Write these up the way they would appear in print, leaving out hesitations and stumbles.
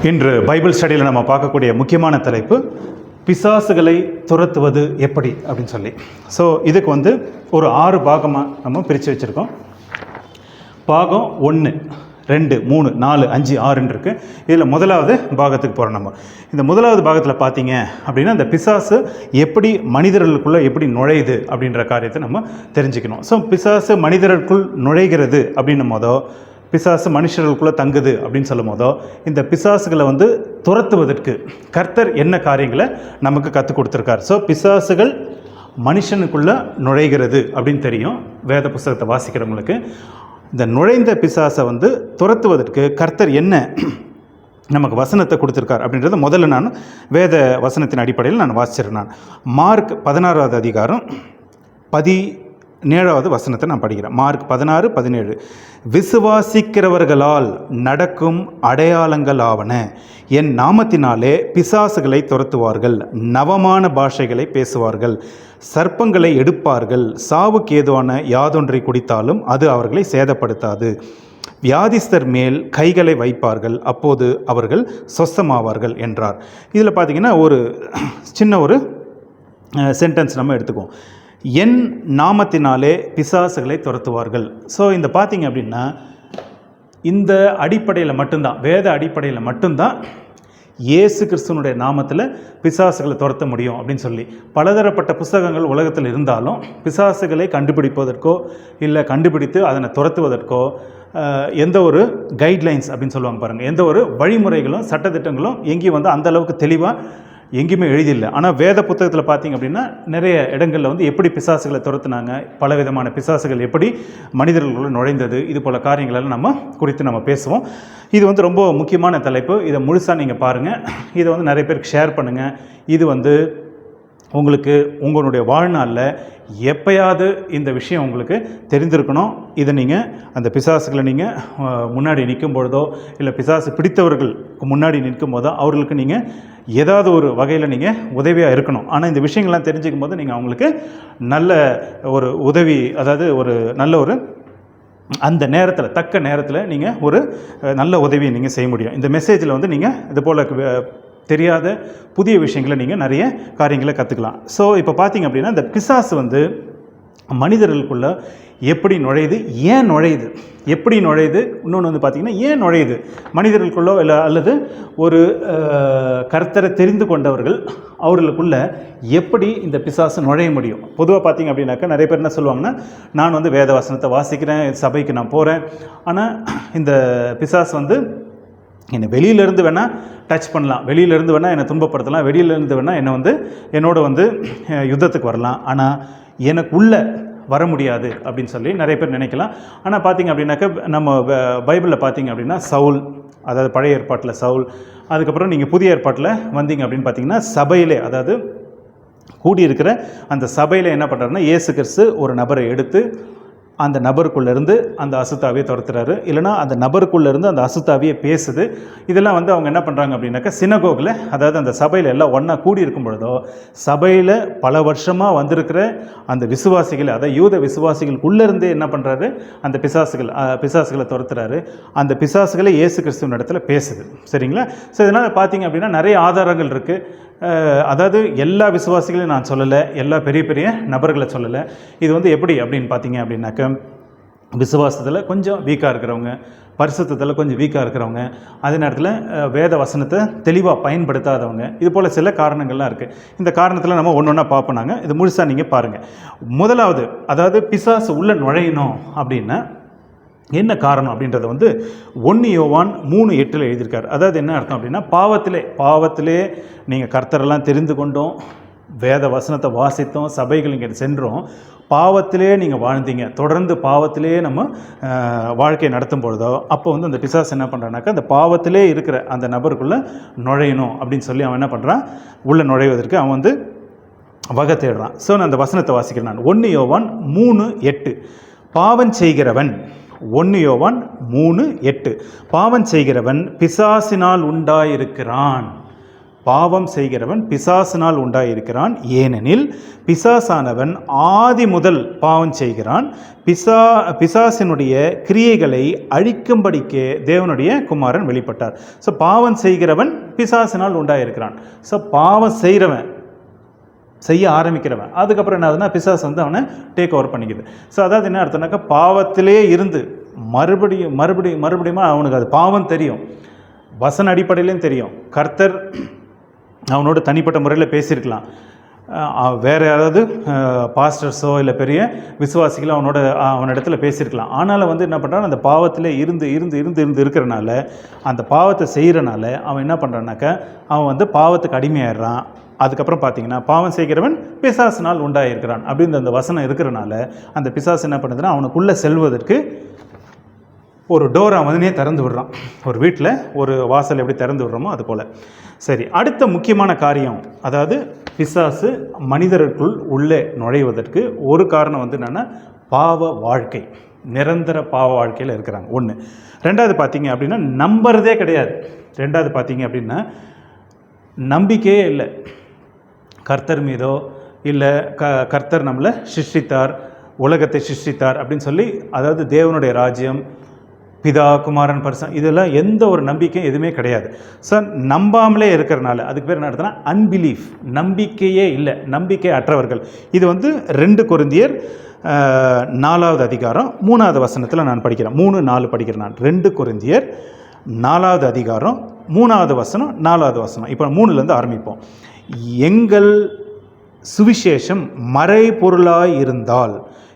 இன்று பைபிள் ஸ்டடியில் நம்ம பார்க்கக்கூடிய முக்கியமான தலைப்பு பிசாசுகளை துரத்துவது எப்படி அப்படின்னு சொல்லி. ஸோ இதுக்கு ஒரு 6 பாகமாக நம்ம பிரித்து வச்சுருக்கோம். பாகம் 1, 2, 3, 4, 5, 6 இருக்குது. இதில் முதலாவது பாகத்துக்கு போகிறோம். நம்ம இந்த முதலாவது பாகத்தில் பார்த்தீங்க அப்படின்னா இந்த பிசாசு எப்படி மனிதர்களுக்குள்ளே எப்படி நுழையுது அப்படின்ற காரியத்தை நம்ம தெரிஞ்சுக்கணும். ஸோ பிசாசு மனிதர்களுக்குள் நுழைகிறது அப்படின்னும் போதோ, பிசாசு மனுஷர்களுக்குள்ளே தங்குது அப்படின்னு சொல்லும் போதோ, இந்த பிசாசுகளை துரத்துவதற்கு கர்த்தர் என்ன காரியங்களை நமக்கு கற்றுக் கொடுத்துருக்கார். ஸோ பிசாசுகள் மனுஷனுக்குள்ளே நுழைகிறது அப்படின்னு தெரியும் வேத புஸ்தகத்தை வாசிக்கிறவங்களுக்கு. இந்த நுழைந்த பிசாசை துரத்துவதற்கு கர்த்தர் என்ன நமக்கு வசனத்தை கொடுத்துருக்கார் அப்படின்றத முதல்ல நான் வேத வசனத்தின் அடிப்படையில் நான் வாசிச்சிருந்தேன். மார்க் 16வது அதிகாரம் 17வது வசனத்தை நான் படிக்கிறேன். மார்க் 16:17. விசுவாசிக்கிறவர்களால் நடக்கும் அடையாளங்களாவன, என் நாமத்தினாலே பிசாசுகளை துரத்துவார்கள், நவமான பாஷைகளை பேசுவார்கள், சர்ப்பங்களை எடுப்பார்கள், சாவுக்கு ஏதுவான யாதொன்றை குடித்தாலும் அது அவர்களை சேதப்படுத்தாது, வியாதிஸ்தர் மேல் கைகளை வைப்பார்கள், அப்போது அவர்கள் சொஸ்தமாவார்கள் என்றார். இதில் பார்த்தீங்கன்னா ஒரு சின்ன ஒரு சென்டென்ஸ் நம்ம எடுத்துக்குவோம். என் நாமத்தினாலே பிசாசுகளை துரத்துவார்கள். ஸோ இந்த பார்த்தீங்க அப்படின்னா இந்த அடிப்படையில் மட்டும்தான், வேத அடிப்படையில் மட்டும்தான் இயேசு கிறிஸ்துவனுடைய நாமத்தில் பிசாசுகளை துரத்த முடியும் அப்படின்னு சொல்லி பலதரப்பட்ட புஸ்தகங்கள் உலகத்தில் இருந்தாலும் பிசாசுகளை கண்டுபிடிப்பதற்கோ இல்லை கண்டுபிடித்து அதனை துரத்துவதற்கோ எந்த ஒரு கைட்லைன்ஸ் அப்படின்னு சொல்லுவாங்க பாருங்கள், எந்த ஒரு வழிமுறைகளும் சட்டத்திட்டங்களும் எங்கேயும் அந்த அளவுக்கு தெளிவாக எங்கேயுமே எழுதியில்லை. ஆனால் வேத புத்தகத்தில் பார்த்திங்க அப்படின்னா நிறைய இடங்களில் எப்படி பிசாசுகளை துரத்துனாங்க, பலவிதமான பிசாசுகள் எப்படி மனிதர்களுக்குள்ள நுழைந்தது, இது போல் காரியங்களெல்லாம் நம்ம குறித்து நம்ம பேசுவோம். இது ரொம்ப முக்கியமான தலைப்பு. இதை முழுசாக நீங்கள் பாருங்கள். இதை நிறைய பேருக்கு ஷேர் பண்ணுங்கள். இது உங்களுக்கு உங்களுடைய வாழ்நாளில் எப்பயாவது இந்த விஷயம் உங்களுக்கு தெரிந்திருக்கணும். இதை நீங்கள் அந்த பிசாசுகளை நீங்கள் முன்னாடி நிற்கும் பொழுதோ இல்லை பிசாசு பிடித்தவர்களுக்கு முன்னாடி நிற்கும் போதோ அவர்களுக்கு நீங்கள் ஏதாவது ஒரு வகையில் நீங்கள் உதவியாக இருக்கணும். ஆனால் இந்த விஷயங்கள்லாம் தெரிஞ்சுக்கும் போது நீங்கள் அவங்களுக்கு நல்ல ஒரு உதவி, அதாவது ஒரு நல்ல ஒரு அந்த நேரத்தில் தக்க நேரத்தில் நீங்கள் ஒரு நல்ல உதவியை நீங்கள் செய்ய முடியும். இந்த மெசேஜில் நீங்கள் இது போல் தெரியாத புதிய விஷயங்களை நீங்கள் நிறைய காரியங்களை கற்றுக்கலாம். ஸோ இப்போ பார்த்தீங்க அப்படின்னா இந்த பிசாசு மனிதர்களுக்குள்ளே எப்படி நுழையுது, ஏன் நுழையுது, எப்படி நுழையுது, இன்னொன்று பார்த்திங்கன்னா ஏன் நுழையுது மனிதர்களுக்குள்ளோ இல்லை அல்லது ஒரு கர்த்தரை தெரிந்து கொண்டவர்கள் அவர்களுக்குள்ள எப்படி இந்த பிசாசு நுழைய முடியும். பொதுவாக பார்த்திங்க அப்படின்னாக்கா நிறைய பேர் என்ன சொல்லுவாங்கன்னா, நான் வேத வசனத்தை வாசிக்கிறேன், சபைக்கு நான் போகிறேன், ஆனால் இந்த பிசாசு என்னை வெளியிலேருந்து வேணால் டச் பண்ணலாம், வெளியிலேருந்து வேணால் என்னை துன்பப்படுத்தலாம், வெளியிலேருந்து வேணால் என்னை என்னோட யுத்தத்துக்கு வரலாம், ஆனால் எனக்கு உள்ளே வர முடியாது அப்படின்னு சொல்லி நிறைய பேர் நினைக்கலாம். ஆனால் பார்த்திங்க அப்படின்னாக்கா நம்ம பைபிளில் பார்த்திங்க அப்படின்னா சவுல், அதாவது பழைய ஏற்பாட்டில் சவுல், அதுக்கப்புறம் நீங்கள் புதிய ஏற்பாட்டில் வந்தீங்க அப்படின்னு பார்த்தீங்கன்னா சபையிலே, அதாவது கூடியிருக்கிற அந்த சபையில் என்ன பண்ணுறாருன்னா இயேசு கிறிஸ்து ஒரு நபரை எடுத்து அந்த நபருக்குள்ளேருந்து அந்த அசுத்தாவியை துரத்துறாரு, இல்லைனா அந்த நபருக்குள்ளேருந்து அந்த அசுத்தாவியை பேசுது. இதெல்லாம் அவங்க என்ன பண்ணுறாங்க அப்படின்னாக்கா சினகோகில், அதாவது அந்த சபையில் எல்லாம் ஒன்றா கூடி இருக்கும் பொழுதோ சபையில் பல வருஷமாக வந்திருக்கிற அந்த விசுவாசிகள், அதாவது யூத விசுவாசிகளுக்குள்ளேருந்தே என்ன பண்ணுறாரு, அந்த பிசாசுகளை துரத்துறாரு. அந்த பிசாசுகளை இயேசு கிறிஸ்துவின் இடத்துல பேசுது. சரிங்களா? ஸோ இதனால் பார்த்தீங்க அப்படின்னா நிறைய ஆதாரங்கள் இருக்குது. அதாவது எல்லா விசுவாசிகளையும் நான் சொல்லலை, எல்லா பெரிய பெரிய நபர்களை சொல்லலை. இது எப்படி அப்படின்னு பார்த்தீங்க அப்படின்னாக்க விசுவாசத்தில் கொஞ்சம் வீக்காக இருக்கிறவங்க, பரிசுத்தத்தில் கொஞ்சம் வீக்காக இருக்கிறவங்க, அதே நேரத்தில் வேத வசனத்தை தெளிவாக பயன்படுத்தாதவங்க, இது போல் சில காரணங்கள்லாம் இருக்குது. இந்த காரணத்தில் நம்ம ஒன்று ஒன்றா பார்ப்போம். நாங்கள் இது முழுசாக நீங்கள் பாருங்கள். முதலாவது, அதாவது பிசாசு உள்ளே நுழையணும் அப்படின்னா என்ன காரணம் அப்படின்றத 1 யோவான் 3:8 எழுதியிருக்கார். அதாவது என்ன அர்த்தம் அப்படின்னா, பாவத்திலே நீங்கள் கர்த்தரெல்லாம் தெரிந்து கொண்டோம், வேத வசனத்தை வாசித்தோம், சபைகள் இங்கே சென்றோம், பாவத்திலே நீங்கள் வாழ்ந்தீங்க, தொடர்ந்து பாவத்திலே நம்ம வாழ்க்கை நடத்தும் பொழுதோ அப்போ அந்த பிசாசு என்ன பண்ணுறான்னாக்கா அந்த பாவத்திலே இருக்கிற அந்த நபருக்குள்ளே நுழையணும் அப்படின்னு சொல்லி அவன் என்ன பண்ணுறான், உள்ளே நுழைவதற்கு அவன் வகை தேடுறான். ஸோ நான் அந்த வசனத்தை வாசிக்கிறேன். நான் 1 யோவான் 3:8. பாவம் செய்கிறவன், 1 யோவான் 3:8, பாவம் செய்கிறவன் பிசாசினால் உண்டாயிருக்கிறான். பாவம் செய்கிறவன் பிசாசினால் உண்டாயிருக்கிறான், ஏனெனில் பிசாசானவன் ஆதி முதல் பாவம் செய்கிறான். பிசாசினுடைய கிரியைகளை அழிக்கும்படிக்கே தேவனுடைய குமாரன் வெளிப்பட்டார். ஸோ பாவம் செய்கிறவன் பிசாசினால் உண்டாயிருக்கிறான். ஸோ பாவம் செய்ய ஆரம்பிக்கிறவன் அதுக்கப்புறம் என்ன ஆகுதுன்னா பிசாசு வந்து அவனை டேக் ஓவர் பண்ணிக்குது. ஸோ அதாவது என்ன அர்த்தம்னாக்கா, பாவத்திலே இருந்து மறுபடியும் அவனுக்கு அது பாவம் தெரியும், வசன அடிப்படையிலையும் தெரியும். கர்த்தர் அவனோட தனிப்பட்ட முறையில் பேசியிருக்கலாம், வேறு யாராவது பாஸ்டர்ஸோ இல்லை பெரிய விசுவாசிகளோ அவனிடத்துல பேசியிருக்கலாம். ஆனாலும் வந்து என்ன பண்ணுறான், அந்த பாவத்திலே இருந்து இருக்கிறனால, அந்த பாவத்தை செய்கிறனால அவன் என்ன பண்ணுறான்னாக்கா, அவன் வந்து பாவத்துக்கு அடிமையாயிடுறான். அதுக்கப்புறம் பார்த்தீங்கன்னா, பாவம் செய்கிறவன் பிசாசினால் உண்டாயிருக்கிறான் அப்படின்னு அந்த வசனம் இருக்கிறனால அந்த பிசாசு என்ன பண்ணுதுன்னா, அவனுக்குள்ளே செல்வதற்கு ஒரு டோரை அவனே திறந்து விடுறான். ஒரு வீட்டில் ஒரு வாசல் எப்படி திறந்து விடுறோமோ அது போல். சரி, அடுத்த முக்கியமான காரியம், அதாவது பிசாசு மனிதருக்குள் உள்ளே நுழைவதற்கு ஒரு காரணம் வந்து என்னென்னா, பாவ வாழ்க்கை, நிரந்தர பாவ வாழ்க்கையில் இருக்கிறாங்க. ஒன்று. ரெண்டாவது பார்த்தீங்க அப்படின்னா, நம்புறதே கிடையாது. ரெண்டாவது பார்த்தீங்க அப்படின்னா, நம்பிக்கையே இல்லை கர்த்தர் மீதோ, இல்லை கர்த்தர் நம்மளை சிருஷ்டித்தார், உலகத்தை சிருஷ்டித்தார் அப்படின்னு சொல்லி, அதாவது தேவனுடைய ராஜ்யம், பிதா குமாரன் பரிசன், இதெல்லாம் எந்த ஒரு நம்பிக்கையும் எதுவுமே கிடையாது. ஸோ நம்பாமலே இருக்கிறனால அதுக்கு பேர் என்ன அர்த்தம்னா அன்பிலீஃப், நம்பிக்கையே இல்லை, நம்பிக்கை அற்றவர்கள். இது வந்து 2 கொரிந்தியர் 4வது அதிகாரம் 3வது வசனத்தில் நான் படிக்கிறேன். 3-4 படிக்கிறேன் நான். 2 கொரிந்தியர் 4வது அதிகாரம் 3வது வசனம் 4வது வசனம். இப்போ 3லேருந்து ஆரம்பிப்போம். எங்கள் சுவிசேஷம் மறைபொருளாய் இருந்தால்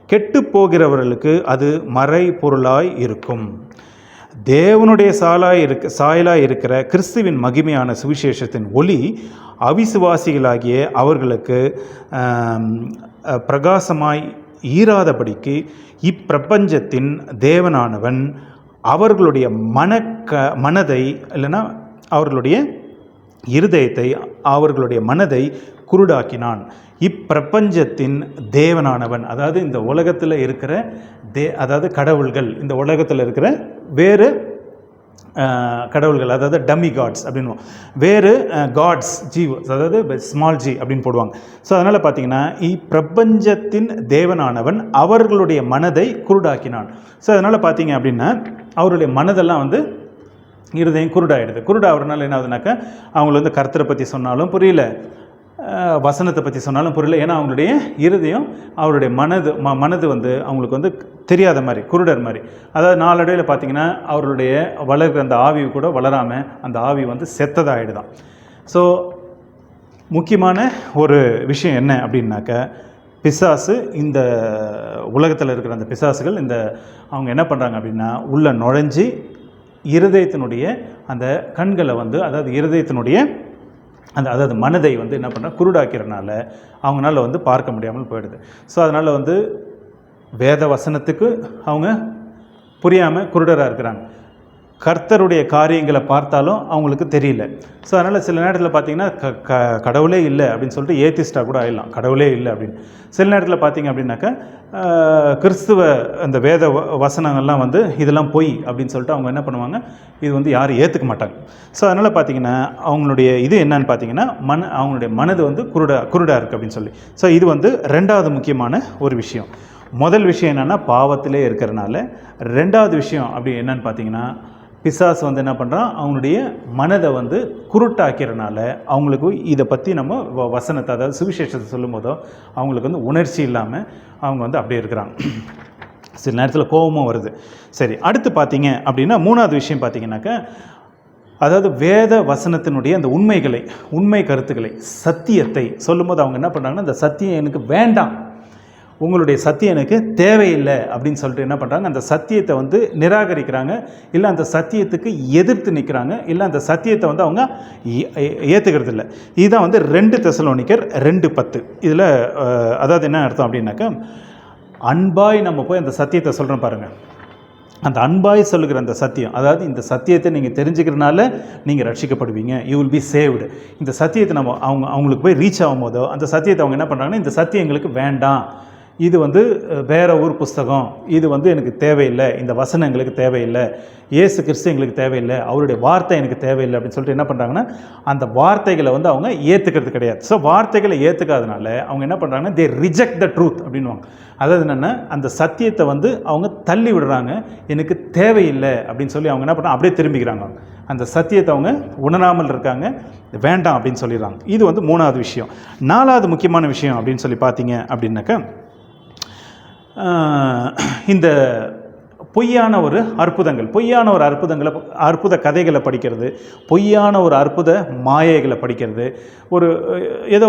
கெட்டு போகிறவர்களுக்கு அது மறைபொருளாய் இருக்கும். தேவனுடைய சாயலாய் இருக்கிற கிறிஸ்துவின் மகிமையான சுவிசேஷத்தின் ஒளி அவிசுவாசிகளாகிய அவர்களுக்கு பிரகாசமாய் ஈராதபடிக்கு இப்பிரபஞ்சத்தின் தேவனானவன் அவர்களுடைய மனதை இல்லைன்னா அவர்களுடைய இருதயத்தை, அவர்களுடைய மனதை குருடாக்கினான். இப்பிரபஞ்சத்தின் தேவனானவன், அதாவது இந்த உலகத்தில் இருக்கிற அதாவது கடவுள்கள், இந்த உலகத்தில் இருக்கிற வேறு கடவுள்கள், அதாவது டம்மி காட்ஸ் அப்படின்னு, வேறு காட்ஸ் ஜி, அதாவது ஸ்மால் ஜி அப்படின்னு போடுவாங்க. ஸோ அதனால் பார்த்தீங்கன்னா, இப்பிரபஞ்சத்தின் தேவனானவன் அவர்களுடைய மனதை குருடாக்கினான். ஸோ அதனால் பார்த்தீங்க அப்படின்னா, அவருடைய மனதெல்லாம் வந்து இருதயம் குருடாயிடுது. குருடாகிறதுனால என்ன ஆகுதுனாக்கா, அவங்களுக்கு வந்து கர்த்தரை பற்றி சொன்னாலும் புரியல, வசனத்தை பற்றி சொன்னாலும் புரியல. ஏன்னா அவங்களுடைய இருதயம், அவருடைய மனது வந்து அவங்களுக்கு வந்து தெரியாத மாதிரி, குருடர் மாதிரி. அதாவது நாளடைவில் பார்த்திங்கன்னா அவருடைய வளர்கிற அந்த ஆவி கூட வளராமல் அந்த ஆவி வந்து செத்ததாகிடுதான். ஸோ முக்கியமான ஒரு விஷயம் என்ன அப்படின்னாக்கா, பிசாசு, இந்த உலகத்தில் இருக்கிற அந்த பிசாசுகள் அவங்க என்ன பண்ணுறாங்க அப்படின்னா, உள்ள நுழைஞ்சி இருதயத்தினுடைய அந்த கண்களை வந்து, அதாவது இருதயத்தினுடைய அதாவது மனதை வந்து என்ன பண்ணுறா, குருடாக்கிறனால அவங்களால வந்து பார்க்க முடியாமல் போயிடுது. ஸோ அதனால் வந்து வேத வசனத்துக்கு அவங்க புரியாமல் குருடராக இருக்கிறாங்க. கர்த்தருடைய காரியங்களை பார்த்தாலும் அவங்களுக்கு தெரியல. ஸோ அதனால் சில நேரத்தில் பார்த்திங்கன்னா கடவுளே இல்லை அப்படின்னு சொல்லிட்டு ஏத்திஸ்டாக கூட ஆயிடலாம், கடவுளே இல்லை அப்படின்னு. சில நேரத்தில் பார்த்திங்க அப்படின்னாக்கா கிறிஸ்துவ அந்த வேத வசனங்கள்லாம் வந்து இதெல்லாம் பொய் அப்படின்னு சொல்லிட்டு அவங்க என்ன பண்ணுவாங்க, இது வந்து யாரும் ஏற்றுக்க மாட்டாங்க. ஸோ அதனால் பார்த்திங்கன்னா அவங்களுடைய இது என்னன்னு பார்த்தீங்கன்னா, அவங்களுடைய மனது வந்து குருடாக இருக்குது அப்படின்னு சொல்லி. ஸோ இது வந்து 2வது முக்கியமான ஒரு விஷயம். முதல் விஷயம் என்னென்னா பாவத்திலே இருக்கிறனால. 2வது விஷயம் அப்படி என்னன்னு பார்த்தீங்கன்னா, பிசாசு வந்து என்ன பண்ணுறான், அவங்களுடைய மனதை வந்து குருட்டாக்கிறனால அவங்களுக்கு இதை பற்றி நம்ம வசனத்தை, அதாவது சுவிசேஷத்தை சொல்லும் போதோ அவங்களுக்கு வந்து உணர்ச்சி இல்லாமல் அவங்க வந்து அப்படியே இருக்கிறாங்க. சில நேரத்தில் கோபமும் வருது. சரி, அடுத்து பார்த்தீங்க அப்படின்னா 3வது விஷயம் பார்த்தீங்கன்னாக்கா, அதாவது வேத வசனத்தினுடைய அந்த உண்மை கருத்துக்களை, சத்தியத்தை சொல்லும்போது அவங்க என்ன பண்ணுறாங்கன்னா, இந்த சத்தியம் எனக்கு வேண்டாம், உங்களுடைய சத்தியம் எனக்கு தேவையில்லை அப்படின்னு சொல்லிட்டு என்ன பண்ணுறாங்க, அந்த சத்தியத்தை வந்து நிராகரிக்கிறாங்க, இல்லை அந்த சத்தியத்துக்கு எதிர்த்து நிற்கிறாங்க, இல்லை அந்த சத்தியத்தை வந்து அவங்க ஏற்றுக்கிறது இல்லை. இதுதான் வந்து 2 தெசலோனிக்கர் 2:10. இதில் அதாவது என்ன அர்த்தம் அப்படின்னாக்கா, அன்பாய் நம்ம போய் அந்த சத்தியத்தை சொல்கிறோம் பாருங்கள், அந்த அன்பாய் சொல்லுகிற அந்த சத்தியம், அதாவது இந்த சத்தியத்தை நீங்கள் தெரிஞ்சுக்கிறனால நீங்கள் ரட்சிக்கப்படுவீங்க, யூ வில் பி சேவ்டு. இந்த சத்தியத்தை நம்ம அவங்களுக்கு போய் ரீச் ஆகும் போதோ அந்த சத்தியத்தை அவங்க என்ன பண்ணுறாங்கன்னா, இந்த சத்தியம் எங்களுக்கு வேண்டாம், இது வந்து வேற ஊர் புஸ்தகம், இது வந்து எனக்கு தேவையில்லை, இந்த வசனம் எங்களுக்கு தேவையில்லை, இயேசு கிறிஸ்து எங்களுக்கு தேவையில்லை, அவருடைய வார்த்தை எனக்கு தேவையில்லை அப்படின்னு சொல்லிட்டு என்ன பண்ணுறாங்கன்னா அந்த வார்த்தைகளை வந்து அவங்க ஏற்றுக்கிறது கிடையாது. ஸோ வார்த்தைகளை ஏற்றுக்காதனால அவங்க என்ன பண்ணுறாங்கன்னா தே ரிஜெக்ட் த ட்ரூத் அப்படின்வாங்க. அதாவது என்னென்னா அந்த சத்தியத்தை வந்து அவங்க தள்ளி விடுறாங்க, எனக்கு தேவையில்லை அப்படின்னு சொல்லி அவங்க என்ன பண்ணுறாங்க அப்படியே திரும்பிக்கிறாங்க. அந்த சத்தியத்தை அவங்க உணராமல் இருக்காங்க, வேண்டாம் அப்படின்னு சொல்லிடுறாங்க. இது வந்து 3வது விஷயம். 4வது முக்கியமான விஷயம் அப்படின்னு சொல்லி பார்த்தீங்க அப்படின்னாக்கா இந்த பொய்யான ஒரு அற்புதங்கள், பொய்யான ஒரு அற்புத கதைகளை படிக்கிறது, பொய்யான ஒரு அற்புத மாயைகளை படிக்கிறது, ஏதோ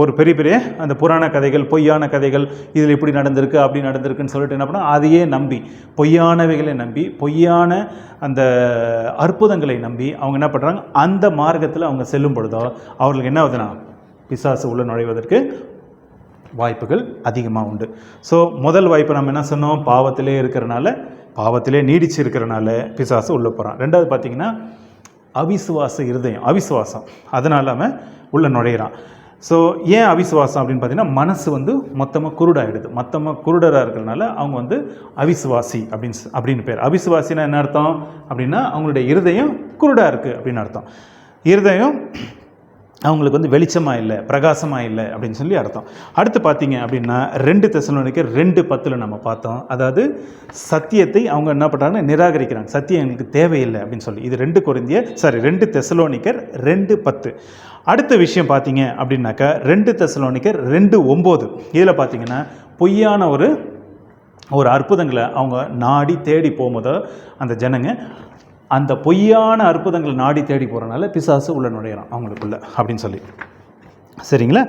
ஒரு பெரிய பெரிய அந்த புராண கதைகள், பொய்யான கதைகள், இதில் இப்படி நடந்திருக்கு அப்படி நடந்திருக்குன்னு சொல்லிட்டு என்ன பண்ணால் அதையே நம்பி, பொய்யானவைகளை நம்பி, பொய்யான அந்த அற்புதங்களை நம்பி அவங்க என்ன பண்ணுறாங்க, அந்த மார்க்கத்தில் அவங்க செல்லும் பொழுதோ அவர்களுக்கு என்ன ஆகுதுன்னா பிசாசு உள்ள நுழைவதற்கு வாய்ப்புகள் அதிகமாக உண்டு. ஸோ முதல் வாய்ப்பு நம்ம என்ன சொன்னோம், பாவத்திலே இருக்கிறனால, பாவத்திலே நீடிச்சு இருக்கிறனால பிசாசு உள்ளே போகிறான். 2வது பார்த்திங்கன்னா அவிசுவாச இருதயம், அவிசுவாசம், அதனால் அவன் உள்ளே நுழையிறான். ஸோ ஏன் அவிசுவாசம் அப்படின்னு பார்த்தீங்கன்னா மனசு வந்து மொத்தமாக குருடாகிடுது. மொத்தமாக குருடராக இருக்கிறதுனால அவங்க வந்து அவிசுவாசி அப்படின்னு பேர். அவிசுவாசினா என்ன அர்த்தம் அப்படின்னா அவங்களுடைய இருதயம் குருடாக இருக்குது அப்படின்னு அர்த்தம். இருதயம் அவங்களுக்கு வந்து வெளிச்சமாக இல்லை, பிரகாசமாக இல்லை அப்படின்னு சொல்லி அர்த்தம். அடுத்து பார்த்தீங்க அப்படின்னா 2 தெசலோனிக்கர் 2:10 நம்ம பார்த்தோம். அதாவது சத்தியத்தை அவங்க என்ன பண்ணுறாங்கன்னா நிராகரிக்கிறாங்க, சத்தியம் எங்களுக்கு தேவையில்லை அப்படின்னு சொல்லி. இது 2 தெசலோனிக்கர் 2:10. அடுத்த விஷயம் பார்த்தீங்க அப்படின்னாக்கா 2 தெசலோனிக்கர் 2:9. இதில் பார்த்தீங்கன்னா பொய்யான ஒரு அற்புதங்களை அவங்க நாடி தேடி போகும்போது அந்த ஜனங்க அந்த பொய்யான அற்புதங்களை நாடி தேடி போகிறனால பிசாசு உள்ள நுழையிறான் அவங்களுக்குள்ள அப்படின்னு சொல்லி. சரிங்களா?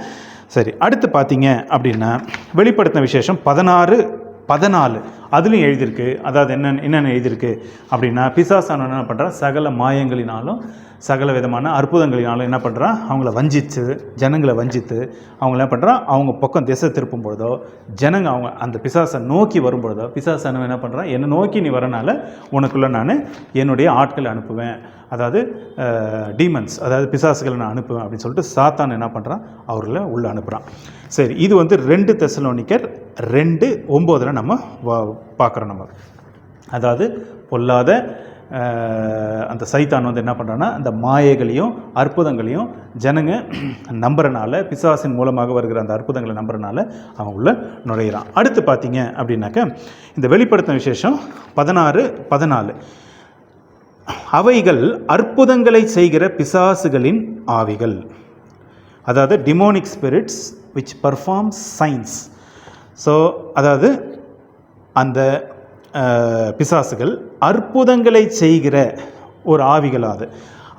சரி, அடுத்து பார்த்தீங்க அப்படின்னா வெளிப்படுத்தின விசேஷம் 16:14 அதுலேயும் எழுதியிருக்கு. அதாவது என்னென்ன எழுதியிருக்கு அப்படின்னா பிசாசான என்ன பண்ணுறான், சகல மாயங்களினாலும் சகல விதமான அற்புதங்களினாலும் என்ன பண்ணுறான், அவங்கள வஞ்சித்து, ஜனங்களை வஞ்சித்து அவங்க என்ன பண்ணுறான், அவங்க பக்கம் திசை திருப்பும் பொழுதோ, ஜனங்க அவங்க அந்த பிசாசை நோக்கி வரும்பொழுதோ, பிசாசானவன் என்ன பண்ணுறான், என்னை நோக்கி நீ வரனால உனக்குள்ளே நான் என்னுடைய ஆட்களை அனுப்புவேன், அதாவது டீமன்ஸ், அதாவது பிசாசுகளை நான் அனுப்புவேன் அப்படின்னு சொல்லிட்டு சாத்தான் என்ன பண்ணுறான், அவர்களை உள்ளே அனுப்புகிறான். சரி, இது வந்து 2 தெசலோனிக்கர் 2:9 நம்ம பார்க்குறோம். நம்ம அதாவது பொல்லாத அந்த சைத்தான் வந்து என்ன பண்ணுறான்னா அந்த மாயைகளையும் அற்புதங்களையும் ஜனங்க நம்புறனால, பிசாசின் மூலமாக வருகிற அந்த அற்புதங்களை நம்புறனால அவன் உள்ள நுழையிறான். அடுத்து பார்த்தீங்க அப்படின்னாக்க இந்த வெளிப்படுத்தின விசேஷம் 16:14 அவைகள் அற்புதங்களை செய்கிற பிசாசுகளின் ஆவிகள், அதாவது demonic spirits which perform science. So அதாவது அந்த பிசாசுகள் அற்புதங்களை செய்கிற ஒரு ஆவிகளாது,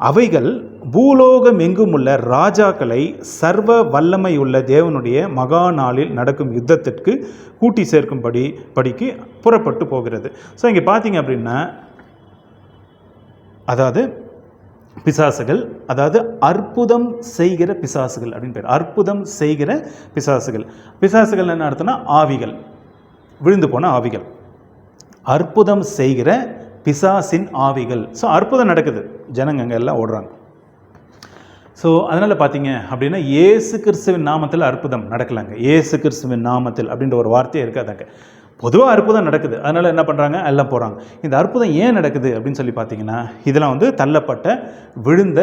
அவைகள் பூலோகம் எங்கும் உள்ள ராஜாக்களை சர்வ வல்லமையுள்ள தேவனுடைய மகா நாளில் நடக்கும் யுத்தத்திற்கு கூட்டி படிக்கு புறப்பட்டு போகிறது. ஸோ இங்கே பார்த்தீங்க அப்படின்னா அதாவது பிசாசுகள், அதாவது அற்புதம் செய்கிற பிசாசுகள் அப்படின்னு பேர். அற்புதம் செய்கிற பிசாசுகள். பிசாசுகள் என்ன அர்த்தம்னா ஆவிகள், விழுந்து போன ஆவிகள். அற்புதம் செய்கிற பிசாசின் ஆவிகள். ஸோ அற்புதம் நடக்குது, ஜனங்க அங்கே எல்லாம் ஓடுறாங்க. ஸோ அதனால் பார்த்தீங்க அப்படின்னா இயேசு கிறிஸ்துவின் நாமத்தில் அற்புதம் நடக்கலாங்க. இயேசு கிறிஸ்துவின் நாமத்தில் அப்படின்ற ஒரு வார்த்தையே இருக்காதாங்க. பொதுவாக அற்புதம் நடக்குது, அதனால் என்ன பண்ணுறாங்க, எல்லாம் போகிறாங்க. இந்த அற்புதம் ஏன் நடக்குது அப்படின்னு சொல்லி பார்த்தீங்கன்னா இதெல்லாம் வந்து தள்ளப்பட்ட விழுந்த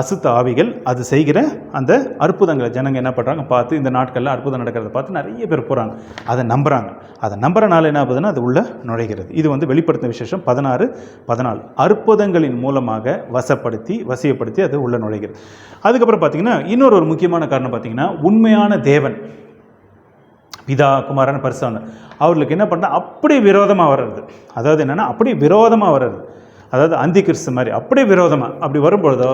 அசுத்த ஆவிகள் அது செய்கிற அந்த அற்புதங்களை ஜனங்க என்ன பண்ணுறாங்க பார்த்து, இந்த நாட்களில் அற்புதம் நடக்கிறத பார்த்து நிறைய பேர் போகிறாங்க, அதை நம்புகிறாங்க. அதை நம்புறனால என்ன ஆகுதுன்னா அது உள்ள நுழைகிறது. இது வந்து வெளிப்படுத்தின விசேஷம் 16:14 அற்புதங்களின் மூலமாக வசியப்படுத்தி அது உள்ள நுழைகிறது. அதுக்கப்புறம் பார்த்தீங்கன்னா இன்னொரு முக்கியமான காரணம் பார்த்தீங்கன்னா உண்மையான தேவன் பிதா குமாரன் பரிசுத்தர் அவர்களுக்கு என்ன பண்ணால் அப்படியே விரோதமாக வர்றது. அதாவது என்னென்னா அப்படியே விரோதமாக வர்றது, அதாவது அந்தி கிறிஸ்து மாதிரி அப்படியே விரோதமாக அப்படி வரும்பொழுதோ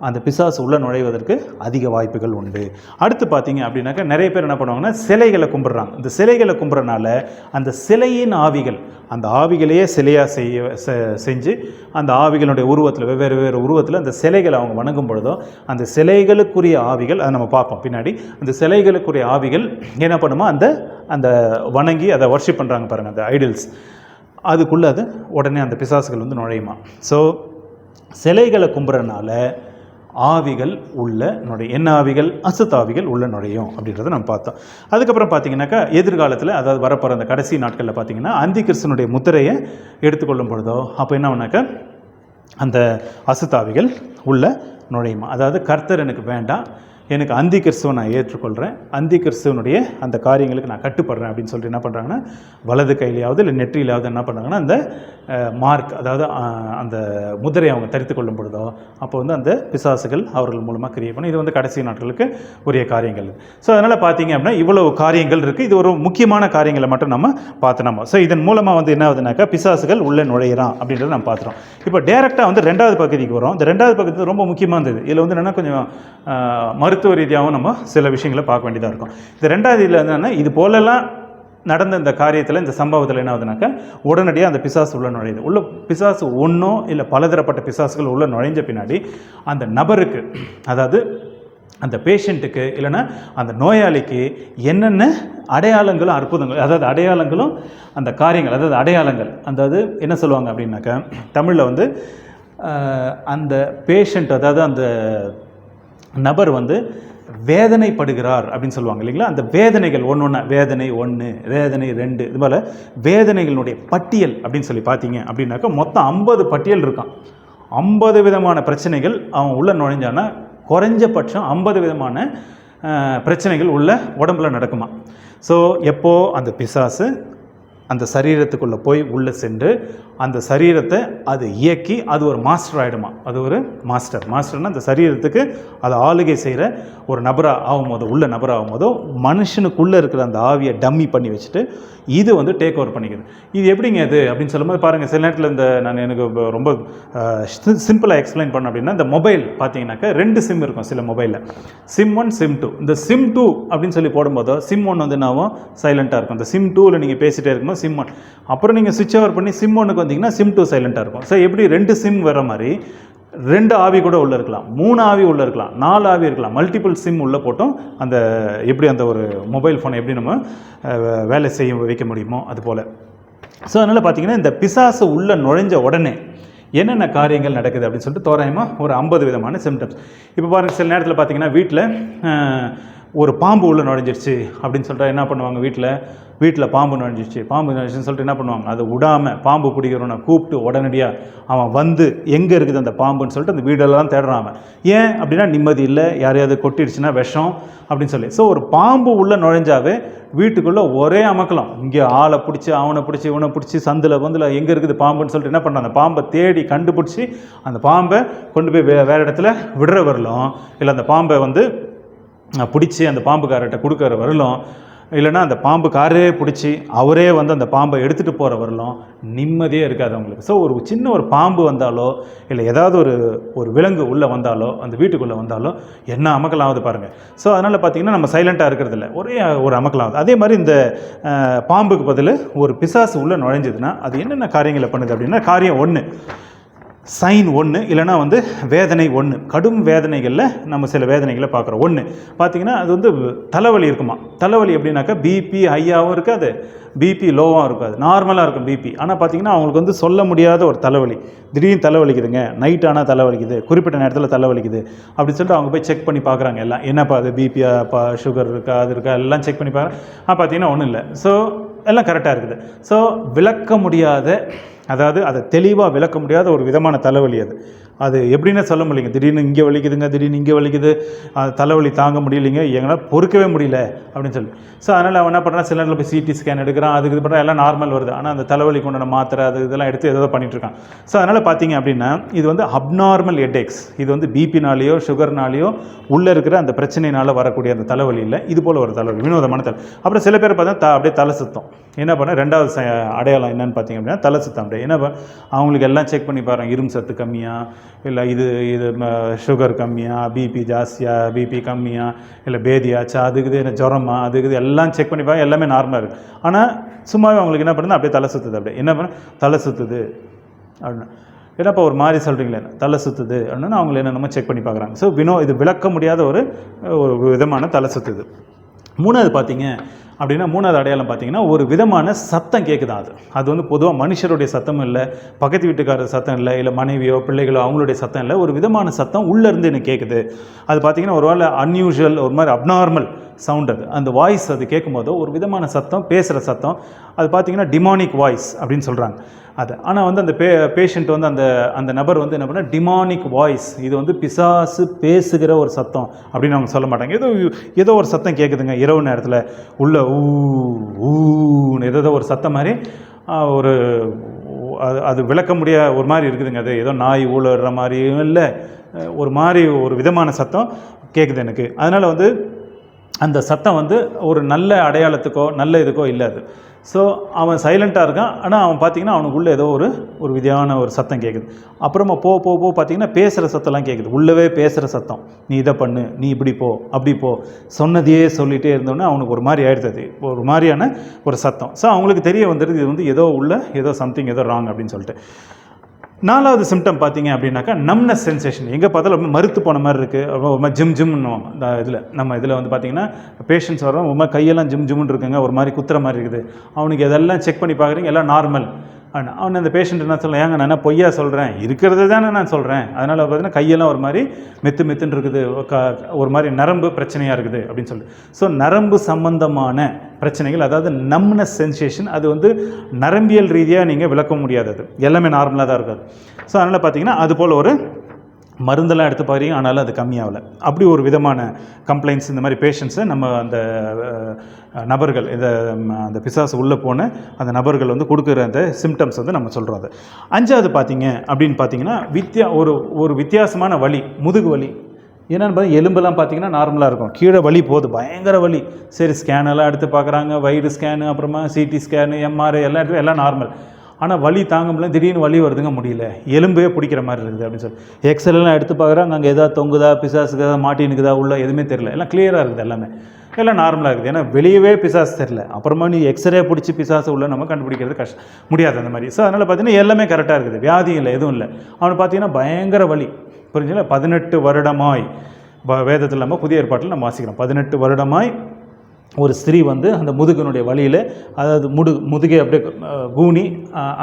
அந்த பிசாசு உள்ள நுழைவதற்கு அதிக வாய்ப்புகள் உண்டு. அடுத்து பார்த்தீங்க அப்படின்னாக்கா நிறைய பேர் என்ன பண்ணுவாங்கன்னா சிலைகளை கும்பிட்றாங்க. இந்த சிலைகளை கும்பிட்றனால அந்த சிலையின் ஆவிகள், அந்த ஆவிகளையே சிலையாக செஞ்சு அந்த ஆவிகளுடைய உருவத்தில் வெவ்வேறு உருவத்தில் அந்த சிலைகளை அவங்க வணங்கும் பொழுதோ அந்த சிலைகளுக்குரிய ஆவிகள், அதை நம்ம பார்ப்போம் பின்னாடி, அந்த சிலைகளுக்குரிய ஆவிகள் என்ன பண்ணுமோ அந்த வணங்கி அதை வர்ஷிப் பண்ணுறாங்க பாருங்கள், அந்த ஐடல்ஸ், அதுக்குள்ளே அது உடனே அந்த பிசாசுகள் வந்து நுழையுமா. ஸோ சிலைகளை கும்பிட்றனால ஆவிகள் உள்ள நுழையும். என்ன ஆவிகள்? அசுத்தாவிகள் உள்ள நுழையும் அப்படின்றத நம்ம பார்த்தோம். அதுக்கப்புறம் பார்த்தீங்கன்னாக்கா எதிர்காலத்தில், அதாவது வரப்போகிற அந்த கடைசி நாட்களில் பார்த்தீங்கன்னா அந்தி கிறிஸ்துனுடைய முத்திரையை எடுத்துக்கொள்ளும் பொழுதோ அப்போ என்ன பண்ணாக்கா அந்த அசுத்தாவிகள் உள்ள நுழையுமா. அதாவது கர்த்தர் எனக்கு வேண்டாம், எனக்கு அந்தி கிறிஸ்துவை நான் ஏற்றுக்கொள்கிறேன், அந்தி கிறிஸ்துவனுடைய அந்த காரியங்களுக்கு நான் கட்டுப்படுறேன் அப்படின்னு சொல்லிட்டு என்ன பண்ணுறாங்கன்னா வலது கையிலாவது இல்லை நெற்றியிலாவது என்ன பண்ணுறாங்கன்னா அந்த மார்க், அதாவது அந்த முதிரையை அவங்க தரித்து கொள்ளும் பொழுதோ அப்போ வந்து அந்த பிசாசுகள் அவர்கள் மூலமாக கிரியை பண்ணும். இது வந்து கடைசி நாட்களுக்கு உரிய காரியங்கள். ஸோ அதனால் பார்த்தீங்க அப்படின்னா இவ்வளவு காரியங்கள் இருக்குது. இது ஒரு முக்கியமான காரியங்களை மட்டும் நம்ம பார்த்தோம். ஸோ இதன் மூலமாக வந்து என்ன ஆகுதுனாக்கா பிசாசுகள் உள்ளே நுழையிறான் அப்படின்றத நம்ம பார்த்துறோம். இப்போ டேரெக்டாக வந்து 2வது பகுதிக்கு வரும். இந்த 2வது பகுதி ரொம்ப முக்கியமானது. இதில் வந்து என்னென்னா கொஞ்சம் மருத்துவ ரீதியாகவும் நம்ம சில விஷயங்களை பார்க்க வேண்டியதாக இருக்கும். இந்த 2வது இதில் என்னென்னா இது போலெல்லாம் நடந்த இந்த காரியத்தில், இந்த சம்பவத்தில் என்ன ஆகுதுனாக்கா உடனடியாக அந்த பிசாசு உள்ள நுழையுது. உள்ள பிசாசு ஒன்றோ இல்லை பலதரப்பட்ட பிசாசுகள் உள்ள நுழைஞ்ச பின்னாடி அந்த நபருக்கு, அதாவது அந்த பேஷண்ட்டுக்கு இல்லைன்னா அந்த நோயாளிக்கு என்னென்ன அடையாளங்களும் அற்புதங்கள், அதாவது அடையாளங்களும் அந்த காரியங்கள், அதாவது அடையாளங்கள், அதாவது என்ன சொல்லுவாங்க அப்படின்னாக்கா தமிழில் வந்து அந்த பேஷண்ட், அதாவது அந்த நபர் வந்து வேதனைப்படுகிறார் அப்படின்னு சொல்லுவாங்க இல்லைங்களா. அந்த வேதனைகள் ஒன்று வேதனை 1, வேதனை 2, இது போல் வேதனைகளுடைய பட்டியல் அப்படின்னு சொல்லி பார்த்தீங்க அப்படின்னாக்கா மொத்தம் 50 பட்டியல் இருக்கான். 50 விதமான பிரச்சனைகள் அவன் உள்ள நுழைஞ்சானா குறைஞ்சபட்சம் 50 விதமான பிரச்சனைகள் உள்ள உடம்புல நடக்குமா. ஸோ எப்போ அந்த பிசாசு அந்த சரீரத்துக்குள்ளே போய் உள்ளே சென்று அந்த சரீரத்தை அது இயக்கி அது ஒரு மாஸ்டர் ஆகிடுமா. அது ஒரு மாஸ்டர்னால் அந்த சரீரத்துக்கு அதை ஆளுகை செய்கிற ஒரு நபராக ஆகும்போதோ, உள்ள நபராக ஆகும்போதோ மனுஷனுக்குள்ளே இருக்கிற அந்த ஆவியை டம்மி பண்ணி வச்சுட்டு இது வந்து டேக் ஓவர் பண்ணிக்குது. இது எப்படிங்க அது அப்படின்னு சொல்லும்போது பாருங்கள், சில நேரத்தில் இந்த நான் எனக்கு ரொம்ப சிம்பிளாக எக்ஸ்பிளைன் பண்ண அப்படின்னா இந்த மொபைல் பார்த்தீங்கன்னாக்கா 2 சிம் இருக்கும் சில மொபைலில், SIM 1 SIM 2. இந்த SIM 2 அப்படின்னு சொல்லி போடும்போதோ SIM 1 வந்து என்னாகும் சைலண்ட்டாக இருக்கும். இந்த SIM 2ல் நீங்கள் பேசிகிட்டே இருக்கும்போது SIM 1, அப்புறம் நீங்கள் சுவிட்ச் ஓவர் பண்ணி SIM 1க்கு வந்தீங்கன்னா SIM 2 சைலண்ட்டாக இருக்கும். ஸோ எப்படி 2 சிம் வர மாதிரி 2 ஆவி கூட உள்ளே இருக்கலாம், 3 ஆவி உள்ளே இருக்கலாம், 4 ஆவி இருக்கலாம், மல்டிபிள் சிம் உள்ளே போட்டோம் அந்த எப்படி அந்த ஒரு மொபைல் ஃபோனை எப்படி நம்ம வேலை செய்ய வைக்க முடியுமோ அது போல். ஸோ அதனால் பார்த்தீங்கன்னா இந்த பிசாசு உள்ளே நுழைஞ்ச உடனே என்னென்ன காரியங்கள் நடக்குது அப்படின்னு சொல்லிட்டு தோராயமாக ஒரு 50 விதமான சிம்டம்ஸ். இப்போ பாருங்கள், சில நேரத்தில் பார்த்தீங்கன்னா வீட்டில் ஒரு பாம்பு உள்ளே நுழைஞ்சிருச்சு அப்படின்னு சொல்லிட்டு என்ன பண்ணுவாங்க, வீட்டில் பாம்பு நுழைஞ்சிருச்சுன்னு சொல்லிட்டு என்ன பண்ணுவாங்க, அதை விடாமல் பாம்பு பிடிக்கிறவனை கூப்பிட்டு உடனடியாக அவன் வந்து எங்கே இருக்குது அந்த பாம்புன்னு சொல்லிட்டு அந்த வீடெல்லாம் தேடுறான். ஏன் அப்படின்னா நிம்மதி இல்லை, யாரையாவது கொட்டிடுச்சுன்னா விஷம் அப்படின்னு சொல்லி. ஸோ ஒரு பாம்பு உள்ளே நுழைஞ்சாவே வீட்டுக்குள்ளே ஒரே அமக்கலாம். இங்கே ஆளை பிடிச்சி அவனை பிடிச்சி இவனை பிடிச்சி சந்தில் எங்கே இருக்குது பாம்புன்னு சொல்லிட்டு என்ன பண்ணுறான், அந்த பாம்பை தேடி கண்டுபிடிச்சி அந்த பாம்பை கொண்டு போய் வேறு இடத்துல விடுற வரலும், இல்லை அந்த பாம்பை வந்து பிடிச்சி அந்த பாம்புக்காரர்கிட்ட கொடுக்குற வரலும், இல்லைனா அந்த பாம்புக்காரே பிடிச்சி அவரே வந்து அந்த பாம்பை எடுத்துகிட்டு போகிற வரலும் நிம்மதியே இருக்காது அவங்களுக்கு. ஸோ ஒரு சின்ன ஒரு பாம்பு வந்தாலோ இல்லை ஏதாவது ஒரு விலங்கு உள்ளே வந்தாலோ அந்த வீட்டுக்குள்ளே வந்தாலோ என்ன அமக்கலாம் ஆகுது பாருங்கள். ஸோ அதனால் பார்த்திங்கன்னா நம்ம சைலண்ட்டாக இருக்கிறதில்ல, ஒரே ஒரு அமக்கலாம் ஆகுது. அதே மாதிரி இந்த பாம்புக்கு பதில் ஒரு பிசாசு உள்ளே நுழைஞ்சதுன்னா அது என்னென்ன காரியங்களை பண்ணுது அப்படின்னா, காரியம் 1 சைன் 1, இல்லைனா வந்து வேதனை 1. கடும் வேதனைகளில் நம்ம சில வேதனைகளை பார்க்குறோம். 1 பார்த்திங்கன்னா அது வந்து தலைவலி இருக்குமா. தலைவலி எப்படின்னாக்கா பிபி ஹையாகவும் இருக்காது, பிபி லோவாகவும் இருக்காது, நார்மலாக இருக்கும் பிபி. ஆனால் பார்த்திங்கன்னா அவங்களுக்கு வந்து சொல்ல முடியாத ஒரு தலைவலி, திடீர்னு தலைவலிக்குதுங்க, நைட் ஆனால் தலைவலிக்குது, குறிப்பிட்ட நேரத்தில் தலைவலிக்குது அப்படின்னு சொல்லிட்டு அவங்க போய் செக் பண்ணி பார்க்குறாங்க. எல்லாம் என்னப்பா அது பிபியாப்பா, சுகர் இருக்கா, அது இருக்கா, எல்லாம் செக் பண்ணி பார்க்குறேன். பார்த்திங்கன்னா ஒன்றும் இல்லை. ஸோ எல்லாம் கரெக்டாக இருக்குது. ஸோ விளக்க முடியாத, அதாவது அதை தெளிவாக விளக்க முடியாத ஒரு விதமான தலைவலி அது எப்படின்னு சொல்ல முடியலைங்க. திடீர்னு இங்கே வலிக்குதுங்க, திடீர்னு இங்கே வலிக்குது, தலைவலி தாங்க முடியலைங்க, எங்களால் பொறுக்கவே முடியல அப்படின்னு சொல்லி. ஸோ அதனால் அவன் என்ன பண்ணுறான், சில நேரத்தில் போய் சிடி ஸ்கேன் எடுக்கிறான், அதுக்கு இது பண்ணுறான், எல்லாம் நார்மல் வருது. ஆனால் அந்த தலைவலிக்கு உண்டான மாத்திரை அது இதெல்லாம் எடுத்து ஏதோ பண்ணிகிட்ருக்கான். ஸோ அதனால் பார்த்தீங்க அப்படின்னா இது வந்து அப்நார்மல் ஹெட்டேக்ஸ். இது வந்து பிபினாலேயோ சுகர்னாலேயோ உள்ளே இருக்கிற அந்த பிரச்சனையினால் வரக்கூடிய அந்த தலைவலி இல்லை, இது போல் ஒரு தலைவலி, வினோதமான தலை. அப்புறம் சில பேர் பார்த்தா அப்படியே தலை சுத்தம். என்ன பண்ண 2வது அடையாளம் என்னன்னு பார்த்தீங்க அப்படின்னா தலை சுத்தம். அப்படியே என்ன அவங்களுக்கு எல்லாம் செக் பண்ணி பாருங்கள், இரும்பு சத்து கம்மியாக, இல்லை இது சுகர் கம்மியாக, பிபி ஜாஸ்தியாக, பிபி கம்மியாக, இல்லை பேதியாச்சா, அதுக்குது என்ன ஜுரமா, அதுக்குது எல்லாம் செக் பண்ணி பாருங்க, எல்லாமே நார்மலாக இருக்குது. ஆனால் சும்மாவே அவங்களுக்கு என்ன பண்ணுது, அப்படியே தலை சுற்றுது. அப்படியே என்ன பண்ண தலை சுற்றுது அப்படின்னா, ஏன்னாப்பா ஒரு மாதிரி சொல்கிறீங்களே தலை சுற்றுது அப்படின்னா அவங்களை என்னென்னமோ செக் பண்ணி பார்க்குறாங்க. ஸோ இது விளக்க முடியாத ஒரு விதமான தலை சுற்றுது. மூணாவது பார்த்தீங்க அப்படின்னா, மூணாவது அடையாளம் பார்த்தீங்கன்னா, ஒரு விதமான சத்தம் கேட்குது. அது வந்து பொதுவாக மனுஷருடைய சத்தமும் இல்லை, பக்கத்து வீட்டுக்காரர் சத்தம் இல்லை, இல்லை மனைவியோ பிள்ளைகளோ அவங்களுடைய சத்தம் இல்லை, ஒரு விதமான சத்தம் உள்ளேருந்து எனக்கு கேட்குது. அது பார்த்தீங்கன்னா ஒரு வேளை அன்யூஷுவல், ஒரு மாதிரி அப்நார்மல் சவுண்ட். அந்த வாய்ஸ் அது கேட்கும்போதோ ஒரு விதமான சத்தம், பேசுகிற சத்தம். அது பார்த்தீங்கன்னா டிமானிக் வாய்ஸ் அப்படின்னு சொல்கிறாங்க அது. ஆனால் வந்து அந்த பேஷண்ட் வந்து அந்த நபர் வந்து என்ன பண்ணால் டிமானிக் வாய்ஸ், இது வந்து பிசாசு பேசுகிற ஒரு சத்தம் அப்படின்னு அவங்க சொல்ல மாட்டாங்க. ஏதோ ஒரு சத்தம் கேட்குதுங்க இரவு நேரத்தில், உள்ள ஊன்னு ஏதோ ஒரு சத்தம் மாதிரி, ஒரு அது விளக்க முடியாத ஒரு மாதிரி இருக்குதுங்க. அது ஏதோ நாய் ஊழற மாதிரியும் இல்லை, ஒரு மாதிரி ஒரு விதமான சத்தம் கேட்குது எனக்கு. அதனால் வந்து அந்த சத்தம் வந்து ஒரு நல்ல அடையாளத்துக்கோ நல்ல இதுக்கோ இல்லை அது. ஸோ அவன் சைலண்ட்டாக இருக்கான், ஆனால் அவன் பார்த்திங்கன்னா அவனுக்குள்ளே ஏதோ ஒரு விதமான ஒரு சத்தம் கேட்குது. அப்புறமா போ பார்த்திங்கன்னா பேசுகிற சத்தம்லாம் கேட்குது, உள்ளவே பேசுகிற சத்தம். நீ இதை பண்ணு, நீ இப்படி போ, அப்படி போ, சொன்னதையே சொல்லிகிட்டே இருந்தோன்னே அவனுக்கு ஒரு மாதிரி ஆயிடுது, ஒரு மாதிரியான ஒரு சத்தம். ஸோ அவங்களுக்கு தெரிய வந்துடுது இது வந்து ஏதோ ஏதோ சம்திங் ஏதோ ராங் அப்படின்னு சொல்லிட்டு. நாலாவது சிம்டம் பார்த்தீங்க அப்படின்னாக்கா நம்னஸ் சென்சேஷன். எங்கே பார்த்தாலும் ரொம்ப மறுத்து போன மாதிரி இருக்குது, ஒரு மாதிரி ஜிம்னுவாங்க. இந்த நம்ம இதில் வந்து பார்த்திங்கன்னா பேஷண்ட்ஸ் வரோம், ஒரு மாதிரி கையெல்லாம் ஜிம்முன்னு இருக்குங்க, ஒரு மாதிரி குத்துற மாதிரி இருக்குது. அவனுக்கு எதெல்லாம் செக் பண்ணி பார்க்குறீங்க, எல்லாம் நார்மல். அவன் அந்த பேஷண்ட் என்ன சொல்ல, ஏங்க நான் பொய்யா சொல்கிறேன், இருக்கிறது தானே நான் சொல்கிறேன். அதனால் பார்த்தீங்கன்னா கையெல்லாம் ஒரு மாதிரி மெத்துன்னு இருக்குது, ஒரு மாதிரி நரம்பு பிரச்சனையாக இருக்குது அப்படின்னு சொல்லிட்டு. ஸோ நரம்பு சம்பந்தமான பிரச்சனைகள், அதாவது நம்னஸ் சென்சேஷன், அது வந்து நரம்பியல் ரீதியாக நீங்கள் விளக்க முடியாதது, எல்லாமே நார்மலாக தான் இருக்காது. ஸோ அதனால் பார்த்தீங்கன்னா அது போல் ஒரு மருந்தெல்லாம் எடுத்து பார்க்குறீங்க, ஆனாலும் அது கம்மியாகலை. அப்படி ஒரு விதமான கம்ப்ளைண்ட்ஸ் இந்த மாதிரி பேஷண்ட்ஸை நம்ம அந்த நபர்கள், அந்த பிசாசு உள்ளே போன அந்த நபர்கள் வந்து கொடுக்குற அந்த சிம்டம்ஸ் வந்து நம்ம சொல்கிறோம். அது அஞ்சாவது பார்த்தீங்க அப்படின்னு பார்த்தீங்கன்னா ஒரு வித்தியாசமான வலி, முதுகு வலி. என்னென்னு பார்த்தா எலும்பெல்லாம் பார்த்தீங்கன்னா நார்மலாக இருக்கும், கீழே வலி போகுது, பயங்கர வலி. சரி ஸ்கேனெல்லாம் எடுத்து பார்க்குறாங்க, வயிறு ஸ்கேனு, அப்புறமா சிடி ஸ்கேனு, எம்ஆர்ஐ எல்லாம் நார்மல். ஆனால் வலி தாங்க முடியல, திடீர்னு வலி வருதுங்க, முடியல, எலும்பே பிடிக்கிற மாதிரி இருக்குது அப்படின்னு சொல்லி எக்ஸ்ரேலாம் எடுத்து பார்க்குறாங்க, அங்கே எதாவது தொங்குதா, பிசாசுக்கு எதாவது மாட்டினுக்குதா உள்ள, எதுவுமே தெரியல, எல்லாம் கிளியராக இருக்குது, எல்லாம் நார்மலாக இருக்குது. ஏன்னா வெளியவே பிசாசு தெரில, அப்புறமா நீ எக்ஸ்ரே பிடிச்சி பிசாசு உள்ள நம்ம கண்டுபிடிக்கிறது முடியாது அந்த மாதிரி. ஸோ அதனால் பார்த்தீங்கன்னா எல்லாமே கரெக்டாக இருக்குது, வியாதி இல்லை, எதுவும் இல்லை. அவனுக்கு பார்த்தீங்கன்னா பயங்கர வலி, புரிஞ்சுங்களா? 18 வருடமாய் வேதத்தில் நம்ம புதிய ஏற்பாட்டில் நம்ம வாசிக்கிறோம். 18 வருடமாய் ஒரு ஸ்திரீ வந்து அந்த முதுகனுடைய வழியில், அதாவது முதுகை அப்படியே கூனி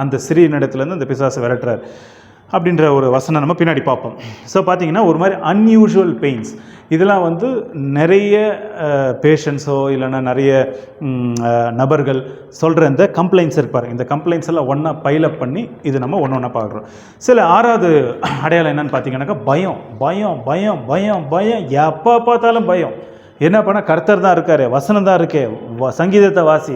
அந்த ஸ்திரீனிடத்துலேருந்து அந்த பிசாசை விரட்டுறார் அப்படின்ற ஒரு வசனம் நம்ம பின்னாடி பார்ப்போம். ஸோ பார்த்தீங்கன்னா ஒரு மாதிரி அன்யூஷுவல் பெயின்ஸ், இதெல்லாம் வந்து நிறைய பேஷண்ட்ஸோ இல்லைன்னா நிறைய நபர்கள் சொல்கிற இந்த கம்ப்ளைண்ட்ஸ் இருப்பார். இந்த கம்ப்ளைண்ட்ஸ் எல்லாம் ஒன்றா பைலப் பண்ணி இது நம்ம ஒன்றா பார்க்குறோம். சில ஆறாவது அடையாளம் என்னென்னு பார்த்தீங்கன்னாக்கா பயம். பயம் பயம் பயம் பயம், எப்போ பார்த்தாலும் பயம். என்ன பண்ண, கர்த்தர் தான் இருக்காரு, வசனம் தான் இருக்கே, சங்கீதத்தை வாசி,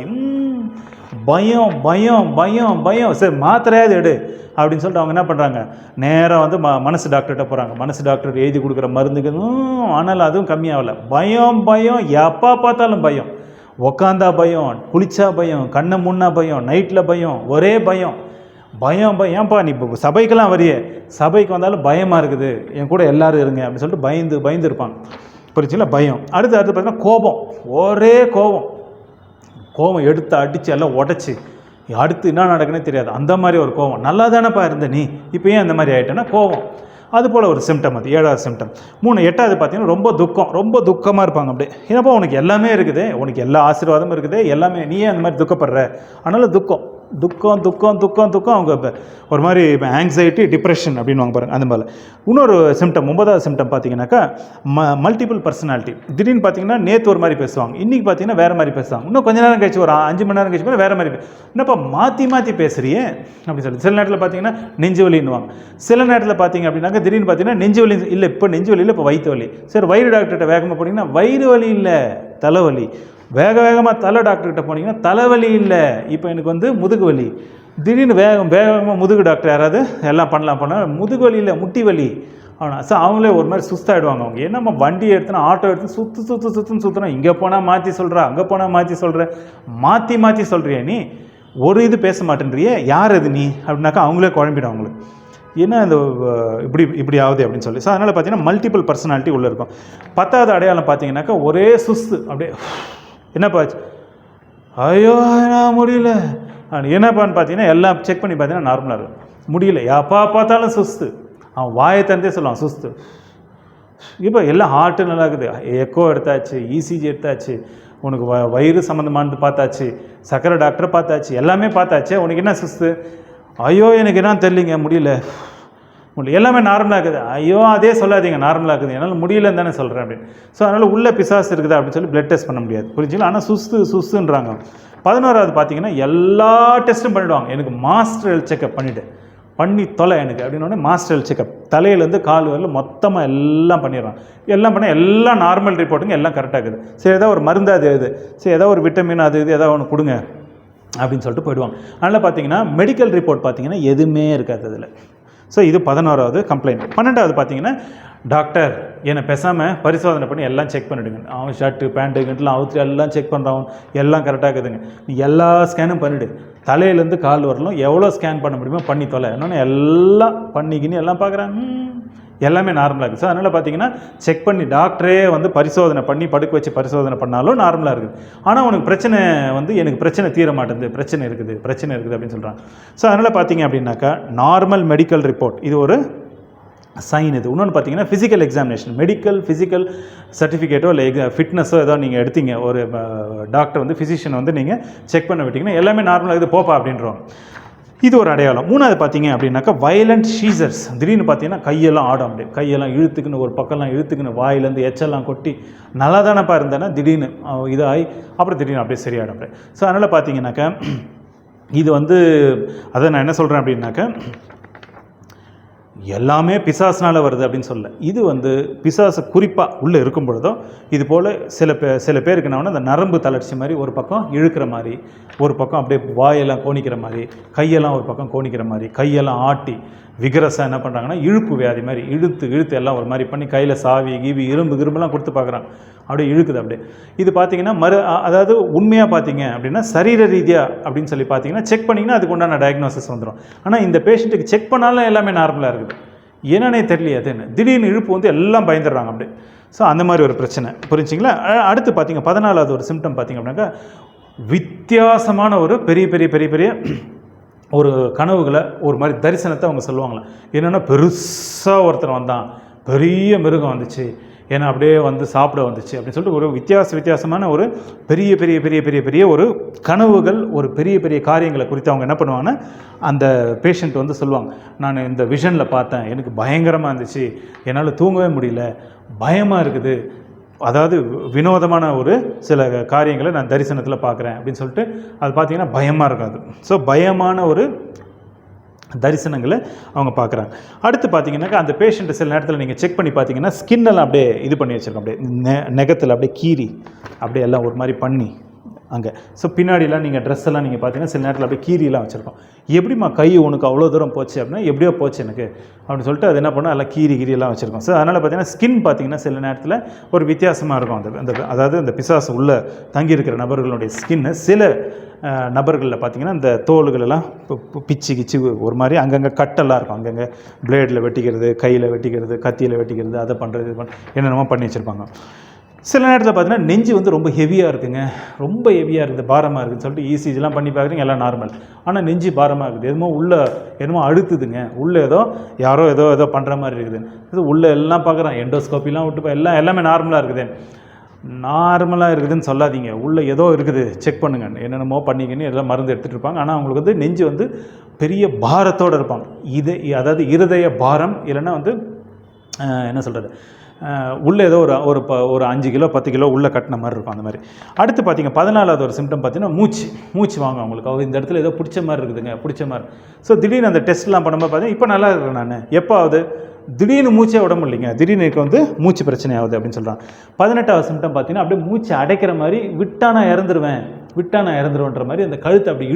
பயம் பயம் பயம் பயம். சரி மாத்திரையாவது எடு அப்படின்னு சொல்லிட்டு அவங்க என்ன பண்ணுறாங்க, நேராக வந்து மனசு டாக்டர்கிட்ட போகிறாங்க. மனசு டாக்டர் எழுதி கொடுக்குற மருந்துக்கு, ஆனால் அதுவும் கம்மியாகலை. பயம் பயம், எப்போ பார்த்தாலும் பயம். உக்காந்தா பயம், குளிச்சா பயம், கண்ணை முன்னா பயம், நைட்டில் பயம், ஒரே பயம் பயம் பயம். ஏன்ப்பா நீ இப்போ சபைக்கெல்லாம் வரையே, சபைக்கு வந்தாலும் பயமாக இருக்குது, என் கூட எல்லோரும் இருங்க அப்படின்னு சொல்லிட்டு பயந்து இருப்பாங்க. புரிச்சுங்களா? பயம். அடுத்து பார்த்தீங்கன்னா கோபம், ஒரே கோபம் எடுத்து அடித்து எல்லாம் உடச்சி அடுத்து என்ன நடக்குன்னே தெரியாது, அந்த மாதிரி ஒரு கோபம். நல்லா தானேப்பா இருந்த நீ, இப்போ ஏன் அந்த மாதிரி ஆகிட்டேன்னா கோபம். அதுபோல் ஒரு சிம்டம், அது 7வது சிம்டம். 8வது பார்த்தீங்கன்னா ரொம்ப துக்கமாக இருப்பாங்க. அப்படியே ஏன்னாப்பா உனக்கு எல்லாமே இருக்குது, உனக்கு எல்லா ஆசீர்வாதமும் இருக்குது, எல்லாமே, நீயே அந்த மாதிரி துக்கப்படுற, அதனால் துக்கம். அவங்க ஒரு மாதிரி ஆங்ஸைட்டி, டிப்ரெஷன் அப்படின்னு பாருங்கள். அந்த மாதிரி இன்னொரு சிம்டம், 9வது சிம்டம் பார்த்தீங்கன்னாக்கா மல்டிபிள் பர்சனாலிட்டி. திடீர்னு பார்த்தீங்கன்னா நேற்று ஒரு மாதிரி பேசுவாங்க, இன்றைக்கி பார்த்தீங்கன்னா வேறு மாதிரி பேசுவாங்க, இன்னும் கொஞ்ச நேரம் கழிச்சு ஒரு 5 மணி நேரம் கழிச்சு வேறு மாதிரி. என்னப்பா மாற்றி பேசுறியே அப்படின்னு சொல்லி. சில நேரத்தில் பார்த்தீங்கன்னா நெஞ்சு வலின்னுவாங்க, சில நேரத்தில் பார்த்தீங்க அப்படின்னாக்கா திடீர்னு பார்த்தீங்கன்னா நெஞ்சு வலி இல்லை, இப்போ நெஞ்சு வலி இல்லை, இப்போ வயிற்று வலி. சரி வயிறு டாக்டர்கிட்ட வேகமாக போனீங்கன்னா வயிறு வலி இல்லை, தலைவலி. வேகமாக தலை டாக்டர்கிட்ட போனீங்கன்னா தலைவலி இல்லை, இப்போ எனக்கு வந்து முதுகு வலி. திடீர்னு வேகமாக முதுகு டாக்டர் யாராவது எல்லாம் பண்ணலாம், முதுகு வலி இல்லை, முட்டி வலி. ஆனால் ஸோ அவங்களே ஒரு மாதிரி சுஸ்தாகிடுவாங்க. அவங்க என்னம்மா வண்டி எடுத்துனா ஆட்டோ எடுத்து சுற்றுறோம், இங்கே போனால் மாற்றி சொல்கிறா, அங்கே போனால் மாற்றி சொல்கிற, மாற்றி சொல்கிறியா நீ, ஒரு இது பேச மாட்டேன்றியே, யார் அது நீ அப்படின்னாக்கா அவங்களே குழம்பிடும் அவங்களுக்கு, ஏன்னா இந்த இப்படி ஆகுது அப்படின்னு சொல்லி. ஸோ அதனால் பார்த்தீங்கன்னா மல்டிபிள் பர்சனாலிட்டி உள்ளே இருக்கும். 10வது அடையாளம் பார்த்தீங்கன்னாக்கா ஒரே சுஸ்து, அப்படியே என்னப்பா ஐயோ நான் முடியல, என்னப்பான்னு பார்த்தீங்கன்னா எல்லாம் செக் பண்ணி பார்த்தீங்கன்னா நார்மலாக இருக்கும், முடியல, எப்போ பார்த்தாலும் சுஸ்து. அவன் வாயை தந்தே சொல்லுவான் சுஸ்து. இப்போ எல்லாம் ஹார்ட்டு நல்லா இருக்குது, எக்கோ எடுத்தாச்சு, இசிஜி எடுத்தாச்சு, உனக்கு வயிறு சம்மந்தமானது பார்த்தாச்சு, சக்கரை டாக்டரை பார்த்தாச்சு, எல்லாமே பார்த்தாச்சு, உனக்கு என்ன சுஸ்து? ஐயோ எனக்கு என்ன தெரியலிங்க, முடியல எல்லாமே நார்மலாக இருக்குது. ஐயோ அதே சொல்லாதீங்க, நார்மலாக இருக்குது, என்னால் முடியலன்னு தானே சொல்கிறேன் அப்படின்னு. ஸோ அதனால் உள்ள பிசாசு இருக்குதா அப்படின்னு சொல்லி பிளட் டெஸ்ட் பண்ண முடியாது, புரிஞ்சுங்களா? ஆனால் சுஸ்துன்றாங்க. 11வது பார்த்தீங்கன்னா எல்லா டெஸ்ட்டும் பண்ணிவிடுவாங்க. எனக்கு மாஸ்டர் ஹெல்த் செக்அப் பண்ணி தொலை எனக்கு அப்படின்னோடனே மாஸ்டர் ஹெல்த் செக்அப் தலையிலேருந்து கால் வரல மொத்தமாக எல்லாம் பண்ணிடுறாங்க. எல்லாம் பண்ண எல்லாம் நார்மல் ரிப்போர்ட்டுங்க, எல்லாம் கரெக்டாக இருக்குது. சரி ஏதோ ஒரு மருந்து அது இது, சரி ஏதோ ஒரு விட்டமின் அது இது ஏதோ ஒன்று கொடுங்க அப்படின்னு சொல்லிட்டு போயிடுவாங்க. அதனால் பார்த்தீங்கன்னா மெடிக்கல் ரிப்போர்ட் பார்த்தீங்கன்னா எதுவுமே இருக்காது அதில். ஸோ இது 11வது கம்ப்ளைண்ட். 12வது பார்த்தீங்கன்னா டாக்டர் என்னை பேசாமல் பரிசோதனை பண்ணி எல்லாம் செக் பண்ணிவிடுங்க. அவன் ஷர்ட்டு பேண்ட்டு கிட்டலாம் அவுத்து எல்லாம் செக் பண்ணுறான், எல்லாம் கரெக்டாக இருக்குதுங்க, நீ எல்லா ஸ்கேனும் பண்ணிவிடு, தலையிலேருந்து கால் வரலும் எவ்வளோ ஸ்கேன் பண்ண முடியுமோ பண்ணி தொலை. இன்னொன்று எல்லாம் பண்ணிக்கின்னு எல்லாம் பார்க்குறாங்க, எல்லாமே நார்மலாக இருக்குது. ஸோ அதனால் பார்த்தீங்கன்னா செக் பண்ணி டாக்டரே வந்து பரிசோதனை பண்ணி படுக்க வச்சு பரிசோதனை பண்ணாலும் நார்மலாக இருக்குது. ஆனால் உனக்கு பிரச்சனை வந்து எனக்கு பிரச்சனை தீர மாட்டேங்குது, பிரச்சனை இருக்குது அப்படின்னு சொல்கிறாங்க. ஸோ அதனால் பார்த்தீங்க அப்படின்னாக்கா நார்மல் மெடிக்கல் ரிப்போர்ட் இது ஒரு சைன். இது இன்னொன்று பார்த்தீங்கன்னா ஃபிசிக்கல் எக்ஸாமினேஷன், ஃபிசிக்கல் சர்டிஃபிகேட்டோ இல்லை ஃபிட்னஸோ ஏதோ நீங்கள் எடுத்தீங்க, ஒரு டாக்டர் வந்து ஃபிசிஷியன் வந்து நீங்கள் செக் பண்ண விட்டிங்கன்னா எல்லாமே நார்மலாக இது போப்பா அப்படின்றோம். இது ஒரு அடையாளம். 3வது பார்த்தீங்க அப்படின்னாக்கா வயலண்ட் ஷீசர்ஸ். திடீர்னு பார்த்தீங்கன்னா கையெல்லாம் ஆடும், அப்படியே கையெல்லாம் இழுத்துக்குன்னு ஒரு பக்கம்லாம் இழுத்துக்குன்னு வாயிலேருந்து எச்செல்லாம் கொட்டி நல்லா தானப்பா இருந்தேன்னா திடீர்னு இதாகி அப்புறம் திடீர்னு அப்படியே சரியாயிடும் அப்படியே. ஸோ அதனால் பார்த்தீங்கன்னாக்கா இது வந்து அதை நான் என்ன சொல்கிறேன் அப்படின்னாக்கா எல்லாமே பிசாசுனால் வருது அப்படின்னு சொல்ல, இது வந்து பிசாசு குறிப்பாக உள்ளே இருக்கும் பொழுதோ இது போல் சில பேருக்கு என்ன அந்த நரம்பு தளர்ச்சி மாதிரி ஒரு பக்கம் இழுக்கிற மாதிரி, ஒரு பக்கம் அப்படியே வாயெல்லாம் கோணிக்கிற மாதிரி, கையெல்லாம் ஒரு பக்கம் கோணிக்கிற மாதிரி, கையெல்லாம் ஆட்டி விகரஸாக என்ன பண்ணுறாங்கன்னா இழுப்பு வியாதி மாதிரி இழுத்து எல்லாம் ஒரு மாதிரி பண்ணி கையில் சாவி கீவி இரும்புலாம் கொடுத்து பார்க்குறாங்க, அப்படியே இழுக்குது அப்படியே. இது பார்த்தீங்கன்னா அதாவது உண்மையாக பார்த்தீங்க அப்படின்னா சரீர ரீதியாக அப்படின்னு சொல்லி பார்த்தீங்கன்னா செக் பண்ணிங்கன்னா அதுக்கு உண்டான டயக்னோசிஸ் வந்துடும். ஆனால் இந்த பேஷண்ட்டுக்கு செக் பண்ணாலும் எல்லாமே நார்மலாக இருக்குது, என்னன்னே தெரியலையே அதுன்னு திடீர்னு இழுப்பு வந்து எல்லாம் பயந்துடுறாங்க அப்படியே. ஸோ அந்த மாதிரி ஒரு பிரச்சனை, புரிஞ்சிங்களா? அடுத்து பார்த்தீங்க 14வது ஒரு சிம்டம் பார்த்தீங்க அப்படின்னாக்கா வித்தியாசமான ஒரு பெரிய ஒரு கனவுகளை ஒரு மாதிரி தரிசனத்தை அவங்க சொல்லுவாங்களாம். என்னென்னா பெருசாக ஒருத்தர் வந்தான், பெரிய மிருகம் வந்துச்சு, ஏன்னா அப்படியே வந்து சாப்பிட வந்துச்சு அப்படின்னு சொல்லிட்டு ஒரு வித்தியாசமான ஒரு பெரிய ஒரு கனவுகள், ஒரு பெரிய காரியங்களை குறித்து அவங்க என்ன பண்ணுவாங்கன்னா அந்த பேஷண்ட் வந்து சொல்லுவாங்க, நான் இந்த விஷனில் பார்த்தேன், எனக்கு பயங்கரமாக இருந்துச்சு, என்னால் தூங்கவே முடியல, பயமாக இருக்குது, அதாவது வினோதமான ஒரு சில காரியங்களை நான் தரிசனத்தில் பார்க்குறேன் அப்படின்னு சொல்லிட்டு அது பார்த்திங்கன்னா பயமாக இருக்காது. ஸோ பயமான ஒரு தரிசனங்களை அவங்க பார்க்குறாங்க. அடுத்து பார்த்தீங்கன்னாக்கா அந்த பேஷண்ட்டு சில நேரத்தில் நீங்கள் செக் பண்ணி பார்த்தீங்கன்னா ஸ்கின்னெல்லாம் அப்படியே இது பண்ணி வச்சுருக்கோம், அப்படியே நெகத்தில் அப்படியே கீறி அப்படியே எல்லாம் ஒரு மாதிரி பண்ணி அங்கே. ஸோ பின்னாடிலாம் நீங்கள் ட்ரெஸ் எல்லாம் நீங்கள் பார்த்தீங்கன்னா சில நேரத்தில் அப்படியே கீரிலாம் வச்சுருக்கோம். எப்படிம்மா கை உனக்கு அவ்வளோ தூரம் போச்சு அப்படின்னா எப்படியோ போச்சு எனக்கு அப்படின்னு சொல்லிட்டு அது என்ன பண்ணால் எல்லாம் கீரியெல்லாம் வச்சுருக்கோம். ஸோ அதனால் பார்த்தீங்கன்னா ஸ்கின் பார்த்தீங்கன்னா சில நேரத்தில் ஒரு வித்தியாசமாக இருக்கும். அதாவது அந்த பிசாசு உள்ளே தங்கியிருக்கிற நபர்களுடைய ஸ்கின்னு சில நபர்களில் பார்த்திங்கன்னா இந்த தோள்களெல்லாம் பிச்சு ஒரு மாதிரி அங்கங்கே கட்டெல்லாம் இருக்கும், அங்கங்கே பிளேடில் வெட்டிக்கிறது, கையில் வெட்டிக்கிறது, கத்தியில் வெட்டிக்கிறது, அதை பண்ணுறது இது என்னென்னமோ பண்ணி வச்சுருப்பாங்க. சில நேரத்தில் பார்த்தீங்கன்னா நெஞ்சு வந்து ரொம்ப ஹெவியாக இருக்குங்க, ரொம்ப ஹெவியாக இருக்குது, பாரமாக இருக்குதுன்னு சொல்லிட்டு இசிஜிலாம் பண்ணி பார்க்குறீங்க, எல்லாம் நார்மல். ஆனால் நெஞ்சு பாரமாக இருக்குது, என்னமோ அழுத்துதுங்க, உள்ளே யாரோ ஏதோ பண்ணுற மாதிரி இருக்குது. இது உள்ளே எல்லாம் பார்க்குறான், எண்டோஸ்கோப்பிலாம் விட்டு எல்லாமே நார்மலாக இருக்குது. நார்மலாக இருக்குதுன்னு சொல்லாதீங்க, உள்ளே ஏதோ இருக்குது, செக் பண்ணுங்க, என்னென்னமோ பண்ணிக்கின்னு எல்லாம் மருந்து எடுத்துகிட்டு இருப்பாங்க. ஆனால் அவங்களுக்கு வந்து நெஞ்சு வந்து பெரிய பாரத்தோடு இருப்பாங்க. அதாவது இருதய பாரம், இல்லைன்னா வந்து என்ன சொல்கிறது, உள்ளே ஏதோ ஒரு 5 கிலோ 10 கிலோ உள்ளே கட்டின மாதிரி இருக்கும் அந்த மாதிரி. அடுத்து பார்த்தீங்க 14வது ஒரு சிம்டம் பார்த்தீங்கன்னா மூச்சு வாங்க அவங்களுக்கு, இந்த இடத்துல ஏதோ பிடிச்ச மாதிரி இருக்குதுங்க. ஸோ திடீர்னு அந்த டெஸ்ட்லாம் பண்ணும்போது பார்த்தீங்கன்னா இப்போ நல்லா இருக்கிறேன் நான், எப்போ ஆகுது திடீர்னு மூச்சே விட முடியலைங்க, திடீர்னு எனக்கு வந்து மூச்சு பிரச்சனை ஆகுது அப்படின்னு சொல்கிறாங்க. 18வது சிம்டம் பார்த்தீங்கன்னா அப்படியே மூச்சு அடைக்கிற மாதிரி, விட்டா நான் இறந்துருவேன்ற மாதிரி அந்த கழுத்தை அப்படி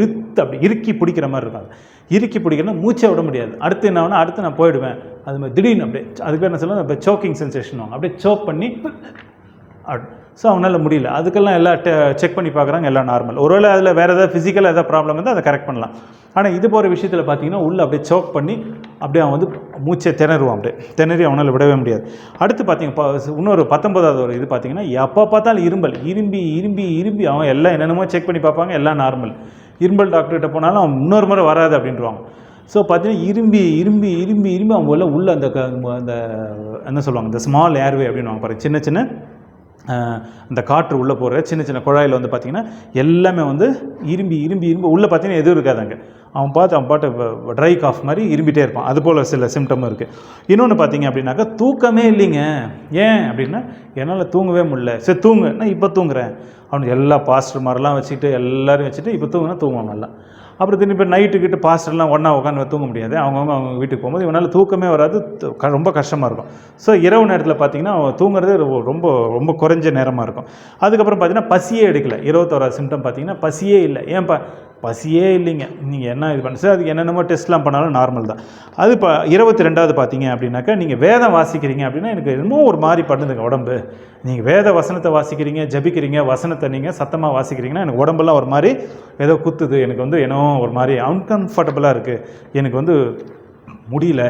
இறுக்கி பிடிக்கிற மாதிரி இருக்கும். இறுக்கி பிடிக்கிறனா மூச்சை விட முடியாது. அடுத்து என்ன ஆகுனா அடுத்து நான் போயிடுவேன், அது மாதிரி திடீர்னு அப்படியே அதுக்கு பேர் என்ன சொல்லலாம், இப்போ சோக்கிங் சென்சேஷன் ஆகும், அப்படியே சோக் பண்ணி ஸோ அவனால் முடியல. அதுக்கெல்லாம் எல்லாம் செக் பண்ணி பார்க்குறாங்க, எல்லாம் நார்மல். ஒருவேளை அதில் வேறு ஏதாவது ஃபிசிக்கலாக ஏதாவது ப்ராப்ளம் இருந்தால் அதை கரெக்ட் பண்ணலாம். ஆனால் இது போகிற விஷயத்தில் பார்த்தீங்கன்னா உள்ளே அப்படியே சோக் பண்ணி அப்படியே அவன் வந்து மூச்சை திணறி அவனால் விடவே முடியாது. அடுத்து பார்த்தீங்க இன்னொரு 19வது ஒரு இது பார்த்தீங்கன்னா எப்போ பார்த்தாலும் இரும்பி அவன் எல்லாம் என்னென்னமோ செக் பண்ணி பார்ப்பாங்க, எல்லாம் நார்மல். இரும்பல் டாக்டர்கிட்ட போனாலும் அவன் இன்னொரு முறை வராது அப்படின்ட்டுருவாங்க. ஸோ பார்த்தீங்கன்னா இரும்பி அவங்க உள்ள அந்த என்ன சொல்லுவாங்க, இந்த ஸ்மால் ஏர்வே அப்படின்னு பாருங்கள், சின்ன இந்த காற்று உள்ளே போகிற சின்ன சின்ன குழாயில் வந்து பார்த்திங்கன்னா எல்லாமே வந்து இரும்பி உள்ளே பார்த்திங்கன்னா எதுவும் இருக்காது அங்கே. அவன் பாட்டு ட்ரை காஃப் மாதிரி இரும்பிட்டே இருப்பான். அதுபோல் சில சிம்டமும் இருக்குது. இன்னொன்று பார்த்திங்க அப்படின்னாக்கா தூக்கமே இல்லைங்க. ஏன் அப்படின்னா என்னால் தூங்கவே முடியல. சரி தூங்கு, நான் இப்போ தூங்குறேன். அவனுக்கு எல்லா பாஸ்டர் மாதிரிலாம் வச்சுட்டு எல்லோரும் வச்சுட்டு இப்போ தூங்குனா தூங்குவாங்க நல்லா. அப்புறம் திரும்பி இப்போ நைட்டுக்கிட்ட பாஸ்டர்லாம் ஒன்றா உட்காந்து தூங்க முடியாது. அவங்க வீட்டுக்கு போகும்போது இவனால் தூக்கமே வராது, ரொம்ப கஷ்டமாக இருக்கும். ஸோ இரவு நேரத்தில் பார்த்திங்கன்னா அவன் தூங்குறது ரொம்ப குறைஞ்ச நேரமாக இருக்கும். அதுக்கப்புறம் பார்த்திங்கன்னா பசியே எடுக்கலை. 21வது சிம்டம் பார்த்திங்கன்னா பசியே இல்லை. ஏன்ப்பா பசியே இல்லைங்க, நீங்கள் என்ன இது பண்ண சார், அதுக்கு என்னென்னமோ டெஸ்ட்லாம் பண்ணாலும் நார்மல் தான். அது இப்போ 22வது பார்த்தீங்க அப்படின்னாக்கா நீங்கள் வேதம் வாசிக்கிறீங்க அப்படின்னா எனக்கு இன்னும் ஒரு மாதிரி பண்ணுதுங்க உடம்பு. நீங்கள் வேத வசனத்தை வாசிக்கிறீங்க, ஜபிக்கிறீங்க, வசனத்தை நீங்கள் சத்தமாக வாசிக்கிறீங்கன்னா எனக்கு உடம்பெல்லாம் ஒரு மாதிரி ஏதோ குத்துது, எனக்கு வந்து ஏன்னோ ஒரு மாதிரி அன்கம்ஃபர்டபுளாக இருக்குது, எனக்கு வந்து முடியல,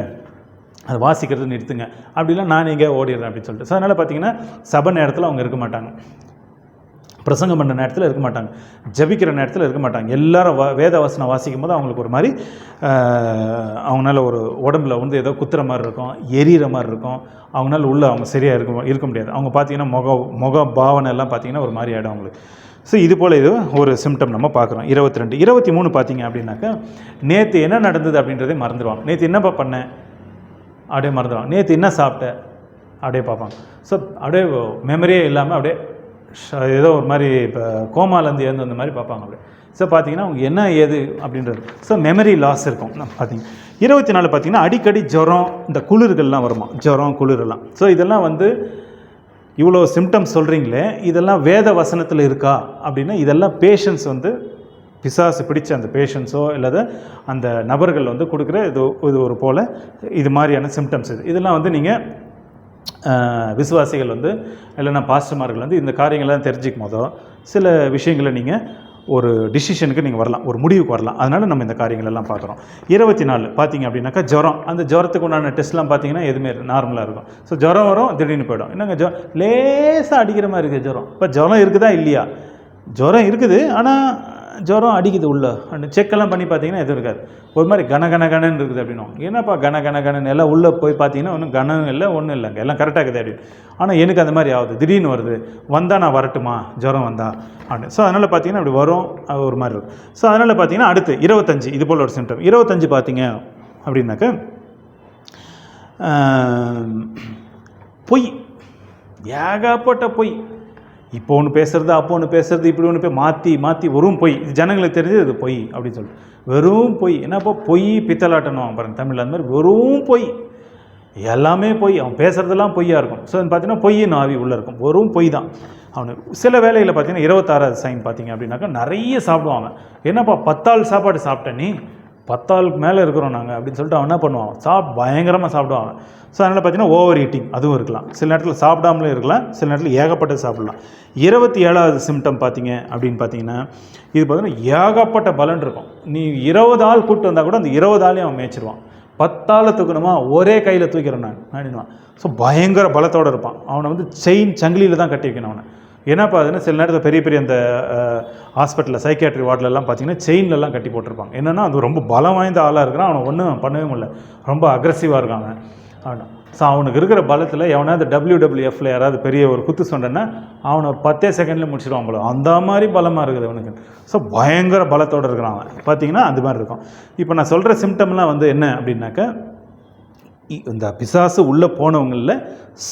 அதை வாசிக்கிறது நிறுத்துங்க அப்படிலாம் நான் எங்கே ஓடிடுறேன் அப்படின்னு சொல்லிட்டு. ஸோ அதனால் பார்த்தீங்கன்னா சபை நேரத்தில் அவங்க இருக்க மாட்டாங்க, பிரசங்கம் பண்ணுற நேரத்தில் இருக்க மாட்டாங்க, ஜபிக்கிற நேரத்தில் இருக்க மாட்டாங்க. எல்லாரும் வேத வசனம் வாசிக்கும் போது அவங்களுக்கு ஒரு மாதிரி அவங்களால ஒரு உடம்புல வந்து ஏதோ குத்துற மாதிரி இருக்கும், எரியிற மாதிரி இருக்கும். அவங்களால உள்ளே அவங்க சரியாக இருக்க முடியாது. அவங்க பார்த்திங்கன்னா முக பாவனை எல்லாம் பார்த்திங்கன்னா ஒரு மாதிரி ஆகிடும் அவங்களுக்கு. ஸோ இது போல் இது ஒரு சிம்டம் நம்ம பார்க்குறோம். 22, 23 பார்த்திங்க அப்படின்னாக்கா நேற்று என்ன நடந்தது அப்படின்றதே மறந்துடுவாங்க. நேற்று என்னப்பா பண்ணேன் அப்படியே மறந்துடுவாங்க. நேற்று என்ன சாப்பிட்டேன் அப்படியே பார்ப்பாங்க. ஸோ அப்படியே மெமரியே இல்லாமல் அப்படியே ஏதோ ஒரு மாதிரி இப்போ கோமாலேருந்து ஏந்து வந்த மாதிரி பார்ப்பாங்க அப்படியே. ஸோ பார்த்தீங்கன்னா அவங்க என்ன ஏது அப்படின்றது. ஸோ மெமரி லாஸ் இருக்கும். பார்த்தீங்க 24 பார்த்தீங்கன்னா அடிக்கடி ஜுரம், இந்த குளிர்கள்லாம் வருமா, ஜுரம் குளிரெல்லாம். ஸோ இதெல்லாம் வந்து இவ்வளோ சிம்டம்ஸ் சொல்கிறீங்களே, இதெல்லாம் வேத வசனத்தில் இருக்கா அப்படின்னா இதெல்லாம் பேஷண்ட்ஸ் வந்து பிசாசு பிடிச்ச அந்த பேஷண்ட்ஸோ இல்லாத அந்த நபர்கள் வந்து கொடுக்குற இது ஒரு போல் இது மாதிரியான சிம்டம்ஸ். இதெல்லாம் வந்து நீங்கள் விசுவாசிகள் வந்து இல்லைன்னா பாஸ்டர்மார்கள் வந்து இந்த காரியங்கள்லாம் தெரிஞ்சிக்கும் போதோ சில விஷயங்களை நீங்கள் ஒரு டிசிஷனுக்கு நீங்கள் வரலாம், ஒரு முடிவுக்கு வரலாம். அதனால் நம்ம இந்த காரியங்களெல்லாம் பார்க்குறோம். 24 பார்த்தீங்க அப்படின்னாக்கா ஜுரம். அந்த ஜுரத்துக்கு உண்டான டெஸ்ட்லாம் பார்த்தீங்கன்னா எதுவுமே நார்மலாக இருக்கும். ஸோ ஜுரம் வரும், திடீர்னு போயிடும். என்னங்க லேசாக அடிக்கிற மாதிரி இருக்குது ஜுரம். இப்போ ஜுரம் இருக்குதா இல்லையா? ஜுரம் இருக்குது, ஆனால் ஜுரம் அடிக்குது உள்ள. அந்த செக்கெல்லாம் பண்ணி பார்த்தீங்கன்னா எதுவும் இருக்காது, ஒரு மாதிரி கனன்னு இருக்குது அப்படின்னா. என்னப்பா கனன்னு எல்லாம் உள்ளே போய் பார்த்தீங்கன்னா ஒன்றும் கனம் இல்லை, ஒன்றும் இல்லைங்க, எல்லாம் கரெக்டாக இருக்குது அப்படின்னு. ஆனால் எனக்கு அந்த மாதிரி ஆகுது, திடீர்னு வருது, வந்தால் நான் வரட்டுமா ஜுரம் வந்தா அப்படின்னு. ஸோ அதனால் பார்த்தீங்கன்னா அப்படி வரும், அது ஒரு மாதிரி இருக்கும். ஸோ அதனால் பார்த்தீங்கன்னா அடுத்து 25 இது போல் ஒரு சிம்டம். 25 பார்த்தீங்க அப்படின்னாக்க பொய், ஏகப்பட்ட பொய். இப்போ ஒன்று பேசுகிறது, அப்போ ஒன்று பேசுகிறது, இப்படி ஒன்று மாற்றி வெறும் பொய். இது ஜனங்களுக்கு தெரிஞ்சது இது பொய் அப்படின்னு சொல்லிட்டு வெறும் பொய். என்னப்போ பொய் பித்தலாட்டணும் பாருங்க தமிழில், அந்த மாதிரி வெறும் பொய், எல்லாமே பொய். அவன் பேசுகிறதெல்லாம் பொய்யாக இருக்கும். ஸோ பார்த்தீங்கன்னா பொய்யின் ஆவி உள்ளே இருக்கும், வெறும் பொய் தான் அவனுக்கு. சில வேலையில் பார்த்தீங்கன்னா 26வது சைன் பார்த்தீங்க அப்படின்னாக்கா நிறைய சாப்பிடுவாங்க. என்னப்பா 10 ஆள் சாப்பாடு சாப்பிட்டேன், நீ 10 ஆளுக்கு மேலே இருக்கிறோம் நாங்கள் அப்படின்னு சொல்லிட்டு அவன் என்ன பண்ணுவான், பயங்கரமாக சாப்பிடுவாங்க. ஸோ அதனால் பார்த்தீங்கன்னா ஓவர் ஈட்டிங் அதுவும் இருக்கலாம். சில நேரத்தில் சாப்பிடாமலே இருக்கலாம், சில நேரத்தில் ஏகப்பட்டது சாப்பிடலாம். 27வது சிம்டம் பார்த்தீங்க அப்படின்னு பார்த்தீங்கன்னா இது பார்த்தீங்கன்னா ஏகப்பட்ட பலன் இருக்கும். நீ 20 ஆள் கூப்பிட்டு வந்தால் கூட அந்த 20 ஆளையும் அவன் மேய்ச்சிருவான். 10 ஆளை தூக்கணுமா ஒரே கையில் தூக்கிறேன் நான் அப்படின்வான். ஸோ பயங்கர பலத்தோடு இருப்பான். அவனை வந்து செயின் சங்கிலியில் தான் கட்டி வைக்கணும் அவனை. என்னப்பா அதுன்னு சில நேரத்தில் பெரிய அந்த ஹாஸ்பிட்டலில் சைக்கியாட்ரி வார்டிலெலாம் பார்த்தீங்கன்னா செயின்லலாம் கட்டி போட்டிருப்பாங்க. என்னென்னா அது ரொம்ப பலம் வாய்ந்த ஆளாக இருக்கிறான், அவனை ஒன்றும் பண்ணவே முடியல, ரொம்ப அக்ரெசிவாக இருக்காங்க அவனை. ஸோ அவனுக்கு இருக்கிற பலத்தில் எவனாவது WWFல யாராவது பெரிய ஒரு குத்து சொன்னேன்னா அவனை 10 செகண்டில் முடிச்சிடுவான் போல, அந்த மாதிரி பலமாக இருக்குது அவனுக்கு. ஸோ பயங்கர பலத்தோடு இருக்கிறான் அவன் பார்த்தீங்கன்னா அது மாதிரி இருக்கும். இப்போ நான் சொல்கிற சிம்டம்லாம் வந்து என்ன அப்படின்னாக்கா இந்த பிசாசு உள்ளே போனவங்களில்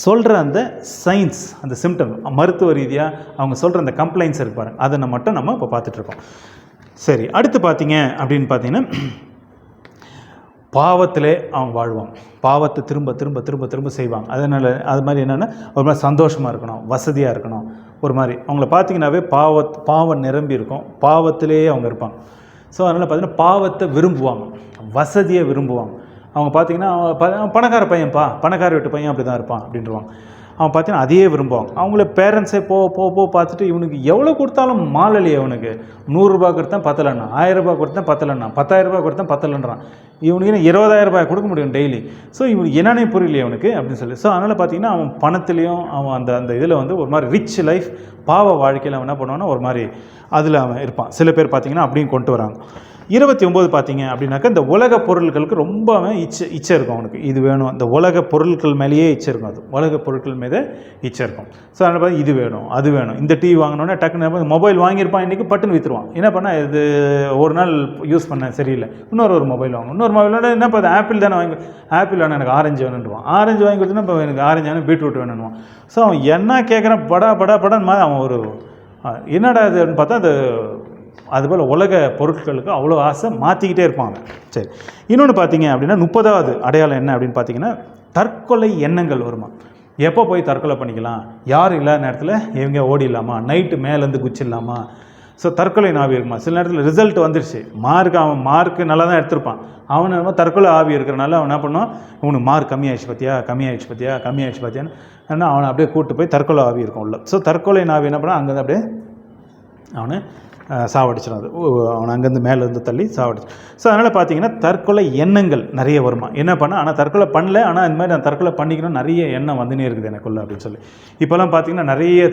சொல்கிற அந்த சயின்ஸ், அந்த சிம்டம், மருத்துவ ரீதியாக அவங்க சொல்கிற அந்த கம்ப்ளைண்ட்ஸ் இருப்பாரு, அதை மட்டும் நம்ம இப்போ பார்த்துட்ருக்கோம். சரி, அடுத்து பார்த்தீங்க அப்படின்னு பார்த்தீங்கன்னா பாவத்திலே அவங்க வாழ்வாங்க, பாவத்தை திரும்ப செய்வாங்க. அதனால் அது மாதிரி என்னென்னா ஒரு மாதிரி சந்தோஷமாக இருக்கணும், வசதியாக இருக்கணும், ஒரு மாதிரி அவங்கள பார்த்தீங்கன்னாவே பாவம் நிரம்பி இருக்கும், பாவத்திலேயே அவங்க இருப்பாங்க. ஸோ அதனால் பார்த்தீங்கன்னா பாவத்தை விரும்புவாங்க, வசதியை விரும்புவாங்க. அவங்க பார்த்தீங்கன்னா பணக்கார பையன்ப்பா, பணக்கார வீட்டு பையன் அப்படி தான் இருப்பான் அப்படின்றவாங்க. அவன் பார்த்தீங்கன்னா அதையே விரும்புவாங்க. அவங்கள பேரண்ட்ஸே போ பார்த்துட்டு இவனுக்கு எவ்வளோ கொடுத்தாலும் மாலலையே, அவனுக்கு 100 ரூபா கொடுத்தேன் பத்தலைன்னா, 1000 ரூபா கொடுத்தேன் பத்தலைன்னா, 10,000 ரூபா கொடுத்தேன் பத்தலைன்றான். இவனுக்கு 20,000 ரூபாய் கொடுக்க முடியும் டெய்லி. ஸோ இவனுக்கு என்னன்னே புரியலையே அவனுக்கு அப்படின்னு சொல்லி. ஸோ அதனால் பார்த்தீங்கன்னா அவன் பணத்துலேயும் அவன் அந்த இதில் வந்து ஒரு மாதிரி ரிச் லைஃப், பாவ வாழ்க்கையில் அவன் என்ன பண்ணுவான்னா ஒரு மாதிரி அதில் அவன் இருப்பான். சில பேர் பார்த்தீங்கன்னா அப்படியும் கொண்டு வராங்க. 29 பார்த்தீங்க அப்படின்னாக்கா இந்த உலக பொருட்களுக்கு ரொம்ப இச்சை இருக்கும் அவனுக்கு. இது வேணும், இந்த உலக பொருட்கள் மேலேயே இச்சை இருக்கும். அது உலக பொருட்கள் மீது இச்சை இருக்கும். ஸோ அதனால் பார்த்து இது வேணும், அது வேணும். இந்த டிவி வாங்கினோன்னே டக்குன்னு மொபைல் வாங்கியிருப்பான், இன்றைக்கி பட்டுன்னு விற்றுருவான். என்ன பண்ணால் இது ஒரு நாள் யூஸ் பண்ண சரியில்லை, ஒரு மொபைல் வாங்கும். இன்னொரு மொபைலோட என்ன இப்போ ஆப்பிள் தானே வாங்கி, ஆப்பிள் வேணும் எனக்கு ஆரஞ்சு வேணுன்னுவான். ஆரஞ்சு வாங்கி கொடுத்தோன்னா இப்போ எனக்கு ஆரஞ்சு வேணும், பீட்ரூட் வேணுன்னுவான். ஸோ அவன் என்ன கேட்குறான், படான்னு மாதிரி அவன் ஒரு என்னடா இதுன்னு பார்த்தா அதுபோல் உலக பொருட்களுக்கு அவ்வளோ ஆசை, மாற்றிக்கிட்டே இருப்பாங்க. சரி, இன்னொன்று பார்த்தீங்க அப்படின்னா 30வது அடையாளம் என்ன அப்படின்னு பார்த்தீங்கன்னா தற்கொலை எண்ணங்கள் வருமா. எப்போ போய் தற்கொலை பண்ணிக்கலாம், யார் இல்லாத நேரத்தில் இவங்க ஓடிடலாமா, நைட்டு மேலேருந்து குச்சிடலாமா. ஸோ தற்கொலை நாவி இருக்குமா. சில நேரத்தில் ரிசல்ட் வந்துருச்சு, அவன் மார்க்கு நல்லா தான் எடுத்திருப்பான், அவனை நம்ம தற்கொலை ஆவி இருக்கிறனால அவன் என்ன பண்ணுவான், இவனுக்கு மார்க் கம்மியாகிடுச்சு பார்த்தியான்னு ஏன்னா அவனை அப்படியே கூப்பிட்டு போய் தற்கொலை ஆவி இருக்கும் உள்ள. ஸோ தற்கொலை நாவி என்ன பண்ணால் அங்கேருந்து அப்படியே அவனை சாவடிச்சிடும். அது அவனை அங்கேருந்து மேலேருந்து தள்ளி சாவடிச்சு. ஸோ அதனால் பார்த்தீங்கன்னா தற்கொலை எண்ணங்கள் நிறைய வருமா. என்ன பண்ணால் ஆனால் தற்கொலை பண்ணல, ஆனால் இந்த மாதிரி நான் தற்கொலை பண்ணிக்கணும் நிறைய எண்ணம் வந்துனே இருக்குது எனக்குள்ள அப்படின்னு சொல்லி. இப்போல்லாம் பார்த்தீங்கன்னா நிறைய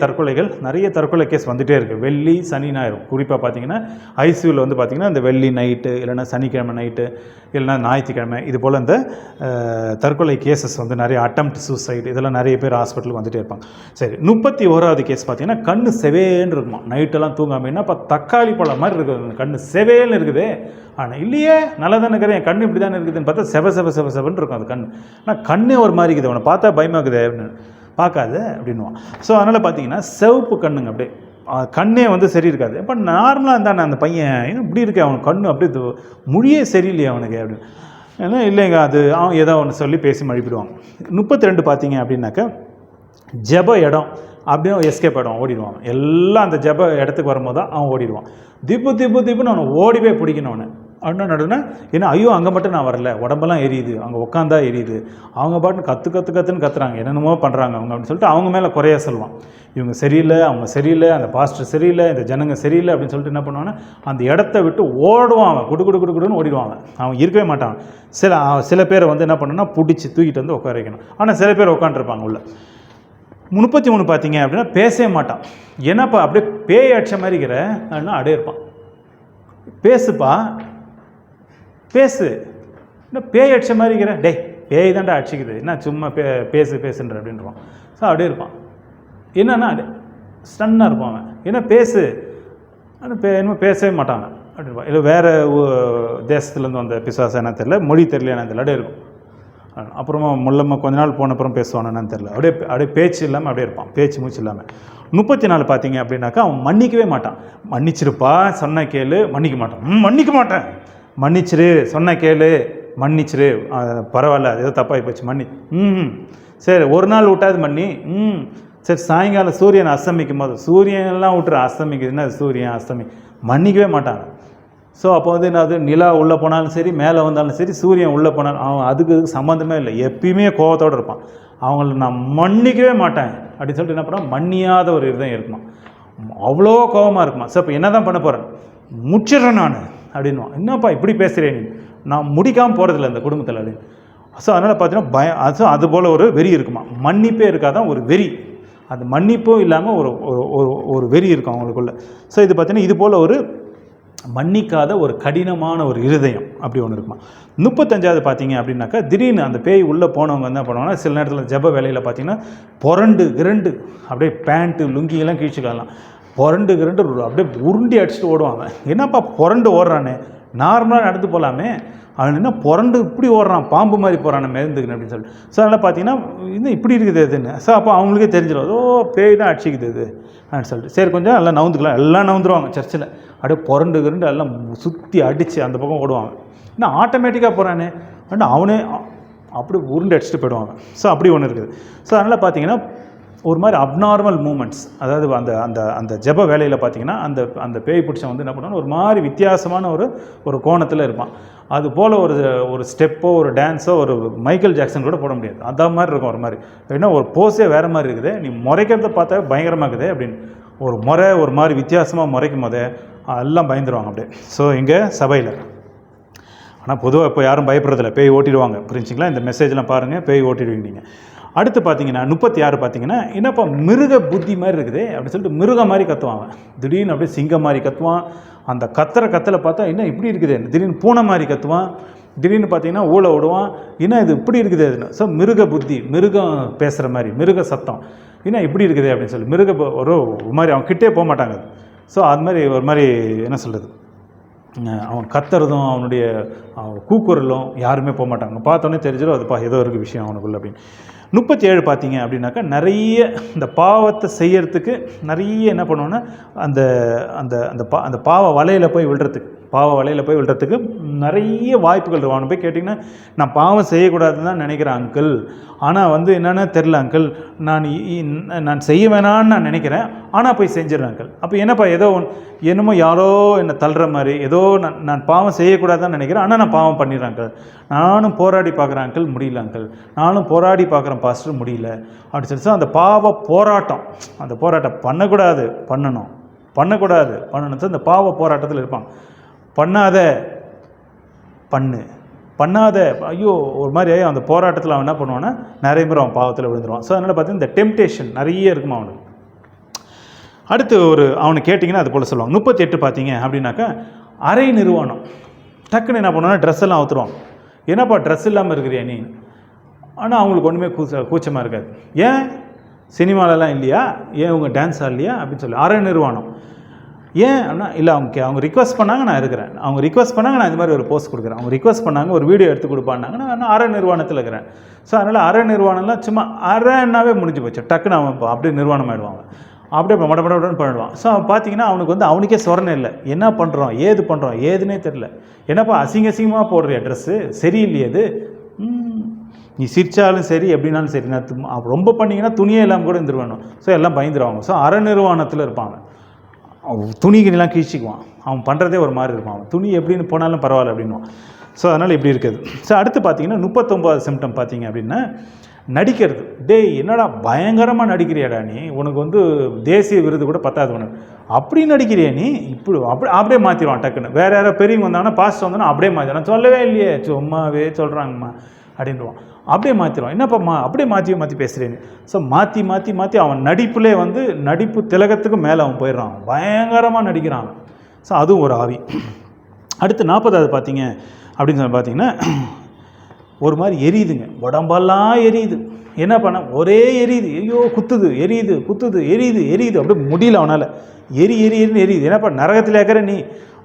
தற்கொலை கேஸ் வந்துகிட்டே இருக்குது. வெள்ளி சனி ஞாயிறு குறிப்பாக பார்த்தீங்கன்னா ஐசியூவில் வந்து பார்த்திங்கன்னா இந்த வெள்ளி நைட்டு இல்லைன்னா சனிக்கிழமை நைட்டு இல்லைன்னா ஞாயிற்றுக்கிழமை இது போல் இந்த தற்கொலை கேசஸ் வந்து நிறைய அட்டெம்ப்ட் சூசைடு இதெல்லாம் நிறைய பேர் ஹாஸ்பிட்டலுக்கு வந்துகிட்டே இருப்பாங்க. சரி, 31வது கேஸ் பார்த்தீங்கன்னா கண்ணு செவேன்னு இருக்குமா. நைட்டெல்லாம் தூங்காமல் இப்போ தக்காளி பழம் மாதிரி இருக்குது, கண்ணு செவேன்னு இருக்குது. ஆனால் இல்லையே நல்லா தானே இருக்கிறேன், என் கண்ணு இப்படி தானே இருக்குதுன்னு பார்த்தா செவன்னு இருக்கும் அது கண். ஆனால் கண்ணே ஒரு மாதிரி இருக்குது, அவனை பார்த்தா பயமாக்குது அப்படின்னு பார்க்காது அப்படின்வான். ஸோ அதனால் பார்த்தீங்கன்னா சிவப்பு கண்ணுங்க அப்படியே கண்ணே வந்து சரி இருக்காது. இப்போ நார்மலாக இருந்தானே அந்த பையன் ஏன்னா இப்படி இருக்கு, அவனுக்கு கண்ணு அப்படியே மொழியே சரியில்லையே அவனுக்கு அப்படின்னு. ஏன்னா இல்லைங்க அது அவன் ஏதோ ஒன்று சொல்லி பேசி மழுப்பிடுவாங்க. 32 பார்த்தீங்க அப்படின்னாக்கா ஜப இடம் அப்படியே எஸ்கேப் ஆகிடும், ஓடிடுவான். எல்லாம் அந்த ஜப இடத்துக்கு வரும்போது தான் அவன் ஓடிடுவான். திப்புன்னு அவனை ஓடி போய் பிடிக்கணும் அவனை. அப்படின்னா நடுனா ஏன்னா ஐயோ அங்கே மட்டும் நான் வரல, உடம்பெல்லாம் எரியுது, அங்கே உட்காந்தா எரியுது, அவங்க பாட்டுன்னு கற்றுன்னு கத்துறாங்க, என்னென்னமோ பண்ணுறாங்க அவங்க அப்படின்னு சொல்லிட்டு அவங்க மேலே குறைய சொல்லுவான். இவங்க சரியில்லை, அவங்க சரியில்லை, அந்த பாஸ்டர் சரியில்லை, இந்த ஜனங்க சரியில்லை அப்படின்னு சொல்லிட்டு என்ன பண்ணுவான்னா அந்த இடத்த விட்டு ஓடுவான். அவன் குடுன்னு ஓடிடுவாங்க. அவன் இருக்கவே மாட்டான். சில பேரை வந்து என்ன பண்ணணும்னா பிடிச்சி தூக்கிட்டு வந்து உட்கார வைக்கணும். ஆனால் சில பேர் உட்காந்துருப்பாங்க உள்ள. 33 பார்த்தீங்க அப்படின்னா பேசவே மாட்டான். ஏன்னாப்பா அப்படியே பேய் அடிச்ச மாதிரி இருக்கிற அப்படின்னா அப்படியே இருப்பான். பேசு என்ன பேய் அடிச்ச மாதிரி இருக்கிற, டே பேய் தாண்டா அடிச்சிக்குது, என்ன சும்மா பேசுன்ற அப்படின்றான். ஸோ அப்படியே இருப்பான். என்னன்னா ஸ்டன்னாக இருப்பான் அவன். ஏன்னா பேசு என்னமோ பேசவே மாட்டாங்க அப்படின்பான். இல்லை வேறு தேசத்துலேருந்து வந்த பிசாசு என்ன தெரியல, மொழி தெரியல என்ன தெரியல, அப்படியே இருக்கும். அப்புறமா கொஞ்ச நாள் போன அப்புறம் பேசுவானு தெரியல, அப்படியே பேச்சு இல்லாமல் அப்படியே இருப்பான், பேச்சு மூச்சு இல்லாமல். 34 பார்த்தீங்க அப்படின்னாக்கா அவன் மன்னிக்கவே மாட்டான். மன்னிச்சிருப்பா சொன்ன கேளு, மன்னிக்க மாட்டேன், மன்னிச்சிரு சொன்ன கேளு, மன்னிச்சிரு, பரவாயில்ல அது ஏதோ தப்பாகி போச்சு, சரி ஒரு நாள் விட்டாது மன்னி, சரி சாயங்காலம் சூரியன் அஸ்தமிக்கும் போது, சூரியனெல்லாம் விட்டுரு அஸ்தமிக்குதுன்னா சூரியன் அஸ்தமி, மன்னிக்கவே மாட்டாங்க. ஸோ அப்போ வந்து என்னது, நிலா உள்ளே போனாலும் சரி, மேலே வந்தாலும் சரி, சூரியன் உள்ளே போனாலும் அவன் அதுக்கு சம்மந்தமே இல்லை, எப்பயுமே கோபத்தோடு இருப்பான். அவங்கள நான் மன்னிக்கவே மாட்டேன் அப்படின்னு சொல்லிட்டு என்ன பண்ணால் மன்னியாத ஒரு இதுதான் இருக்குமா, அவ்வளோ கோபமாக இருக்குமா. ஸோ இப்போ என்ன தான் பண்ண போகிறேன், முடிச்சிடுறேன் நான் அப்படின்வான். என்னப்பா இப்படி பேசுகிறேன், நான் முடிக்காமல் போகிறதில்ல இந்த குடும்பத்தில் அப்படின்னு. ஸோ அதனால் பார்த்தீங்கன்னா அது போல் ஒரு வெறி இருக்குமா. மன்னிப்பே இருக்காதான் ஒரு வெறி, அது மன்னிப்பும் இல்லாமல் ஒரு வெறி இருக்கும் அவங்களுக்குள்ள. ஸோ இது பார்த்தீங்கன்னா இது போல் ஒரு மன்னிக்காத ஒரு கடினமான ஒரு இருதயம் அப்படி ஒன்று இருக்குமா. 35வது பார்த்தீங்க அப்படின்னாக்கா திடீர்னு அந்த பேய் உள்ளே போனவங்க என்ன பண்ணுவாங்கன்னா சில நேரத்தில் ஜப வேலையில் பார்த்தீங்கன்னா புரண்டு அப்படியே பேண்ட்டு லுங்கியெல்லாம் கிழிச்சுக்கலாம், புரண்டு அப்படியே உருண்டி அடிச்சுட்டு ஓடுவாங்க. என்னப்பா புரண்டு ஓடுறானே, நார்மலாக நடந்து போகலாமே, அவன் என்ன புரண்டு இப்படி ஓடுறான், பாம்பு மாதிரி போகிறான் மேந்துக்குன்னு அப்படின்னு சொல்லிட்டு. ஸோ அதனால் பார்த்தீங்கன்னா இன்னும் இப்படி இருக்குது அதுன்னு. ஸோ அப்போ அவங்களுக்கே தெரிஞ்சிடும், பேய் தான் அடிச்சிக்குது இது அப்படின்னு சொல்லிட்டு. சரி கொஞ்சம் எல்லாம் நவுந்துக்கலாம், எல்லாம் நவுந்துருவாங்க சர்ச்சில், அப்படியே புரண்டு எல்லாம் சுற்றி அடித்து அந்த பக்கம் ஓடுவாங்க. இன்னும் ஆட்டோமேட்டிக்காக போகிறானே அப்படின்னா அவனே அப்படி உருண்டு அடிச்சுட்டு போயிடுவாங்க. ஸோ அப்படி ஒன்று இருக்குது. ஸோ அதனால் பார்த்தீங்கன்னா ஒரு மாதிரி அப்நார்மல் மூமெண்ட்ஸ், அதாவது அந்த ஜப வேலையில் பார்த்தீங்கன்னா அந்த பேய் பிடிச்சவன் வந்து என்ன பண்ணுவான்னு ஒரு மாதிரி வித்தியாசமான ஒரு கோணத்தில் இருப்பான். அது போல் ஒரு ஸ்டெப்போ ஒரு டான்ஸோ ஒரு மைக்கேல் ஜாக்சன் கூட போட முடியாது, அந்த மாதிரி இருக்கும். ஒரு மாதிரி ஏன்னா ஒரு போஸே வேறு மாதிரி இருக்குது, நீ முறைக்கிறத பார்த்தா பயங்கரமாக இருக்குது அப்படின்னு ஒரு மாதிரி வித்தியாசமாக முறைக்கும் போதே எல்லாம் பயந்துருவாங்க அப்படியே. ஸோ இங்கே சபையில் ஆனால் பொதுவாக இப்போ யாரும் பயப்படுறதில்ல, பேய் ஓட்டிடுவாங்க புரிஞ்சுங்களா. இந்த மெசேஜ்லாம் பாருங்கள், பேய் ஓட்டிடுவீங்க நீங்கள். அடுத்து பார்த்தீங்கன்னா 36 பார்த்தீங்கன்னா, என்னப்பா மிருக புத்தி மாதிரி இருக்குது அப்படின்னு சொல்லிட்டு மிருகம் மாதிரி கத்துவான் அவன். திடீர்னு அப்படியே சிங்கம் மாதிரி கத்துவான். அந்த கத்தலை பார்த்தா என்ன இப்படி இருக்குது, திடீர்னு பூனை மாதிரி கத்துவான். திடீர்னு பார்த்தீங்கன்னா ஊழ விடுவான். என்ன இது இப்படி இருக்குது அதுன்னு. ஸோ மிருக புத்தி, மிருகம் பேசுகிற மாதிரி, மிருக சத்தம், என்ன இப்படி இருக்குது அப்படின்னு சொல்லி மிருக ஒரு மாதிரி அவன் கிட்டே போக மாட்டாங்க. ஸோ அது மாதிரி ஒரு மாதிரி என்ன சொல்கிறது, அவன் கத்துறதும் அவனுடைய கூக்குரலும் யாருமே போக மாட்டாங்க. பார்த்தோன்னே தெரிஞ்சிடும் அதுப்பா ஏதோ இருக்குது விஷயம் அவனுக்குள்ள அப்படின்னு. 37 பார்த்தீங்க அப்படின்னாக்கா, நிறைய இந்த பாவத்தை செய்யறதுக்கு நிறைய என்ன பண்ணுவோன்னா அந்த அந்த அந்த பாவ வலையில் போய் விழுறதுக்கு நிறைய வாய்ப்புகள் இருக்கும். அவனை போய் கேட்டிங்கன்னா, நான் பாவம் செய்யக்கூடாதுன்னு தான் நினைக்கிறேன் அங்கிள், ஆனால் வந்து என்னென்ன தெரில அங்கிள், நான் செய்ய வேணான்னு நான் நினைக்கிறேன், ஆனால் போய் செஞ்சிடறேன் அங்கிள். அப்போ என்னப்பா என்னமோ யாரோ என்னை தள்ளுற மாதிரி, ஏதோ நான் பாவம் செய்யக்கூடாதுன்னு நினைக்கிறேன், ஆனால் நான் பாவம் பண்ணிடுறேன் அங்கிள். நானும் போராடி பார்க்குறேன் அங்கிள், முடியல அங்கிள். நானும் போராடி பார்க்குறேன் பாஸ்டர், முடியல அப்படி சொல்லி அந்த பாவ போராட்டம், அந்த போராட்டம் பண்ணணும். ஸோ அந்த பாவ போராட்டத்தில் இருப்பான். பண்ணாத ஐயோ ஒரு மாதிரி அந்த போராட்டத்தில் அவன் என்ன பண்ணுவான்னா நிறைய பேர் அவன் பாவத்தில் விழுந்துருவான். ஸோ அதனால் பார்த்தீங்கன்னா இந்த டெம்டேஷன் நிறைய இருக்குமா அவனுக்கு. அடுத்து அவனை கேட்டிங்கன்னா அது போல் சொல்லுவாங்க. 38 பார்த்தீங்க அப்படின்னாக்கா, அரை நிர்வாணம். டக்குன்னு என்ன பண்ணுவான்னா ட்ரெஸ் எல்லாம் அவுத்துருவாங்க. என்னப்பா ட்ரெஸ் இல்லாமல் இருக்கிறியா நீ? ஆனால் அவங்களுக்கு ஒன்றுமே கூச்சமாக இருக்காது. ஏன் சினிமாலெலாம் இல்லையா, ஏன் உங்கள் டான்ஸ் ஆடலையா அப்படின்னு சொல்லி அரை நிர்வாணம். ஏன் அப்படின்னா, இல்லை அவங்க ரிக்வஸ்ட் பண்ணாங்க, நான் இருக்கிறேன். அவங்க ரிக்வஸ்ட் பண்ணாங்க, நான் இது மாதிரி ஒரு போஸ்ட் கொடுக்குறேன். அவங்க ரிக்வஸ்ட் பண்ணாங்க, ஒரு வீடியோ எடுத்து கொடுப்பான்னாங்க, நான் அரை நிர்வாணத்தில் இருக்கிறேன். ஸோ அதனால் அரை நிர்வாணம்லாம் சும்மா அரைன்னாவே முடிஞ்சு போச்சு. டக்குன்னு அவன் அப்படியே நிர்வாணம் ஆகிடுவாங்க, அப்படியே மடமடன்னு பண்ணிடுவான். ஸோ பார்த்தீங்கன்னா அவனுக்கு வந்து அவனுக்கே சொரணை இல்லை, என்ன பண்ணுறோம் ஏதுன்னே தெரில. என்னப்பா அசிங்கமாக போடுறிய ட்ரெஸ்ஸு, சரியில்லையே அது, நீ சிரிச்சாலும் சரி எப்படின்னாலும் சரி, நான் ரொம்ப பண்ணிங்கன்னா துணியே இல்லாமல் கூட இருந்துருவானு. ஸோ எல்லாம் பயந்துருவாங்க. ஸோ அரை நிர்வாணத்தில் இருப்பாங்க. துணிக்கெல்லாம் கீழ்ச்சிக்குவான். அவன் பண்ணுறதே ஒரு மாதிரி இருப்பான். அவன் துணி எப்படின்னு போனாலும் பரவாயில்ல அப்படின்வான். ஸோ அதனால் இப்படி இருக்குது. ஸோ அடுத்து பார்த்தீங்கன்னா 39 சிம்டம் பார்த்தீங்க அப்படின்னா, நடிக்கிறது. டேய் என்னடா பயங்கரமாக நடிக்கிறியாடா நீ, உனக்கு வந்து தேசிய விருது கூட பத்தாது உனக்கு, அப்படி நடிக்கிறியா நீ, அப்படியே மாற்றிடுவான் டக்குன்னு. வேறு யாரோ பெரியவங்க வந்தாங்கன்னா, பாஸ்ட் வந்தோன்னா அப்படியே மாற்றிடுவான். சொல்லவே இல்லையே, சும்மாவே சொல்கிறாங்கம்மா அப்படின்வான். அப்படியே மாற்றிடுவான். என்னப்பா அப்படியே மாற்றி பேசுகிறேன்னு. ஸோ மாற்றி அவன் நடிப்புலே வந்து நடிப்பு திலகத்துக்கு மேலே அவன் போயிடுறான். பயங்கரமாக நடிக்கிறான். ஸோ அதுவும் ஒரு ஆவி. அடுத்து 40 பார்த்தீங்க அப்படின்னு சொல்லி பார்த்தீங்கன்னா, ஒரு மாதிரி எரியுதுங்க, உடம்பெல்லாம் எரியுது. என்ன பண்ண ஒரே எரியுது, ஐயோ குத்துது, எரியுது அப்படியே முடியல அவனால். எரியுது. என்னப்பா நரகத்தில் இருக்கிற நீ,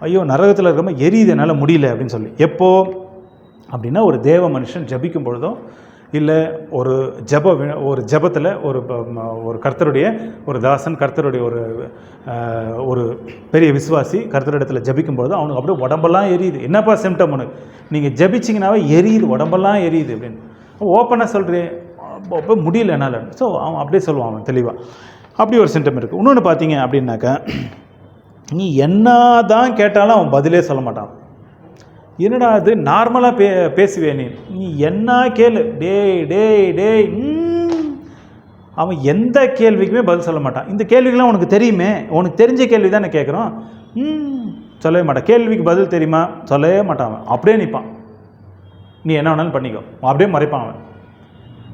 ஐயோ நரகத்தில் இருக்கிற மாதிரி எரியுது, என்னால் முடியல அப்படின்னு சொல்லி. எப்போ அப்படின்னா, ஒரு தேவ மனுஷன் ஜபிக்கும் பொழுதோ, இல்லை ஒரு ஜபத்தில் ஒரு கர்த்தருடைய ஒரு தாசன், கர்த்தருடைய ஒரு பெரிய விசுவாசி கர்த்தரிடத்தில் ஜபிக்கும் பொழுது அவனுக்கு அப்படியே உடம்பெல்லாம் எரியுது. என்னப்பா சிம்டம் உனக்கு, நீங்கள் ஜபிச்சிங்கனாவே எரியுது, உடம்பெல்லாம் எரியுது அப்படின்னு ஓப்பனாக சொல்கிறேன், அப்போ முடியல என்னால். ஸோ அவன் அப்படியே சொல்லுவான், அவன் தெளிவாக. அப்படி ஒரு சிம்டம் இருக்குது. இன்னொன்று பார்த்தீங்க அப்படின்னாக்கா, நீ என்ன தான் கேட்டாலும் அவன் பதிலே சொல்ல மாட்டான். என்னடா அது நார்மலாக பேசுவே நீ என்ன கேளு, டேய் அவன் எந்த கேள்விக்குமே பதில் சொல்ல மாட்டான். இந்த கேள்விக்கெல்லாம் உனக்கு தெரியுமே, உனக்கு தெரிஞ்ச கேள்வி தான் நான் கேட்குறோம், சொல்லவே மாட்டான். கேள்விக்கு பதில் தெரியுமா, சொல்லவே மாட்டான். அவன் அப்படியே நிற்பான். நீ என்ன வேணாலும் பண்ணிக்கோ, அப்படியே மறைப்பான் அவன்.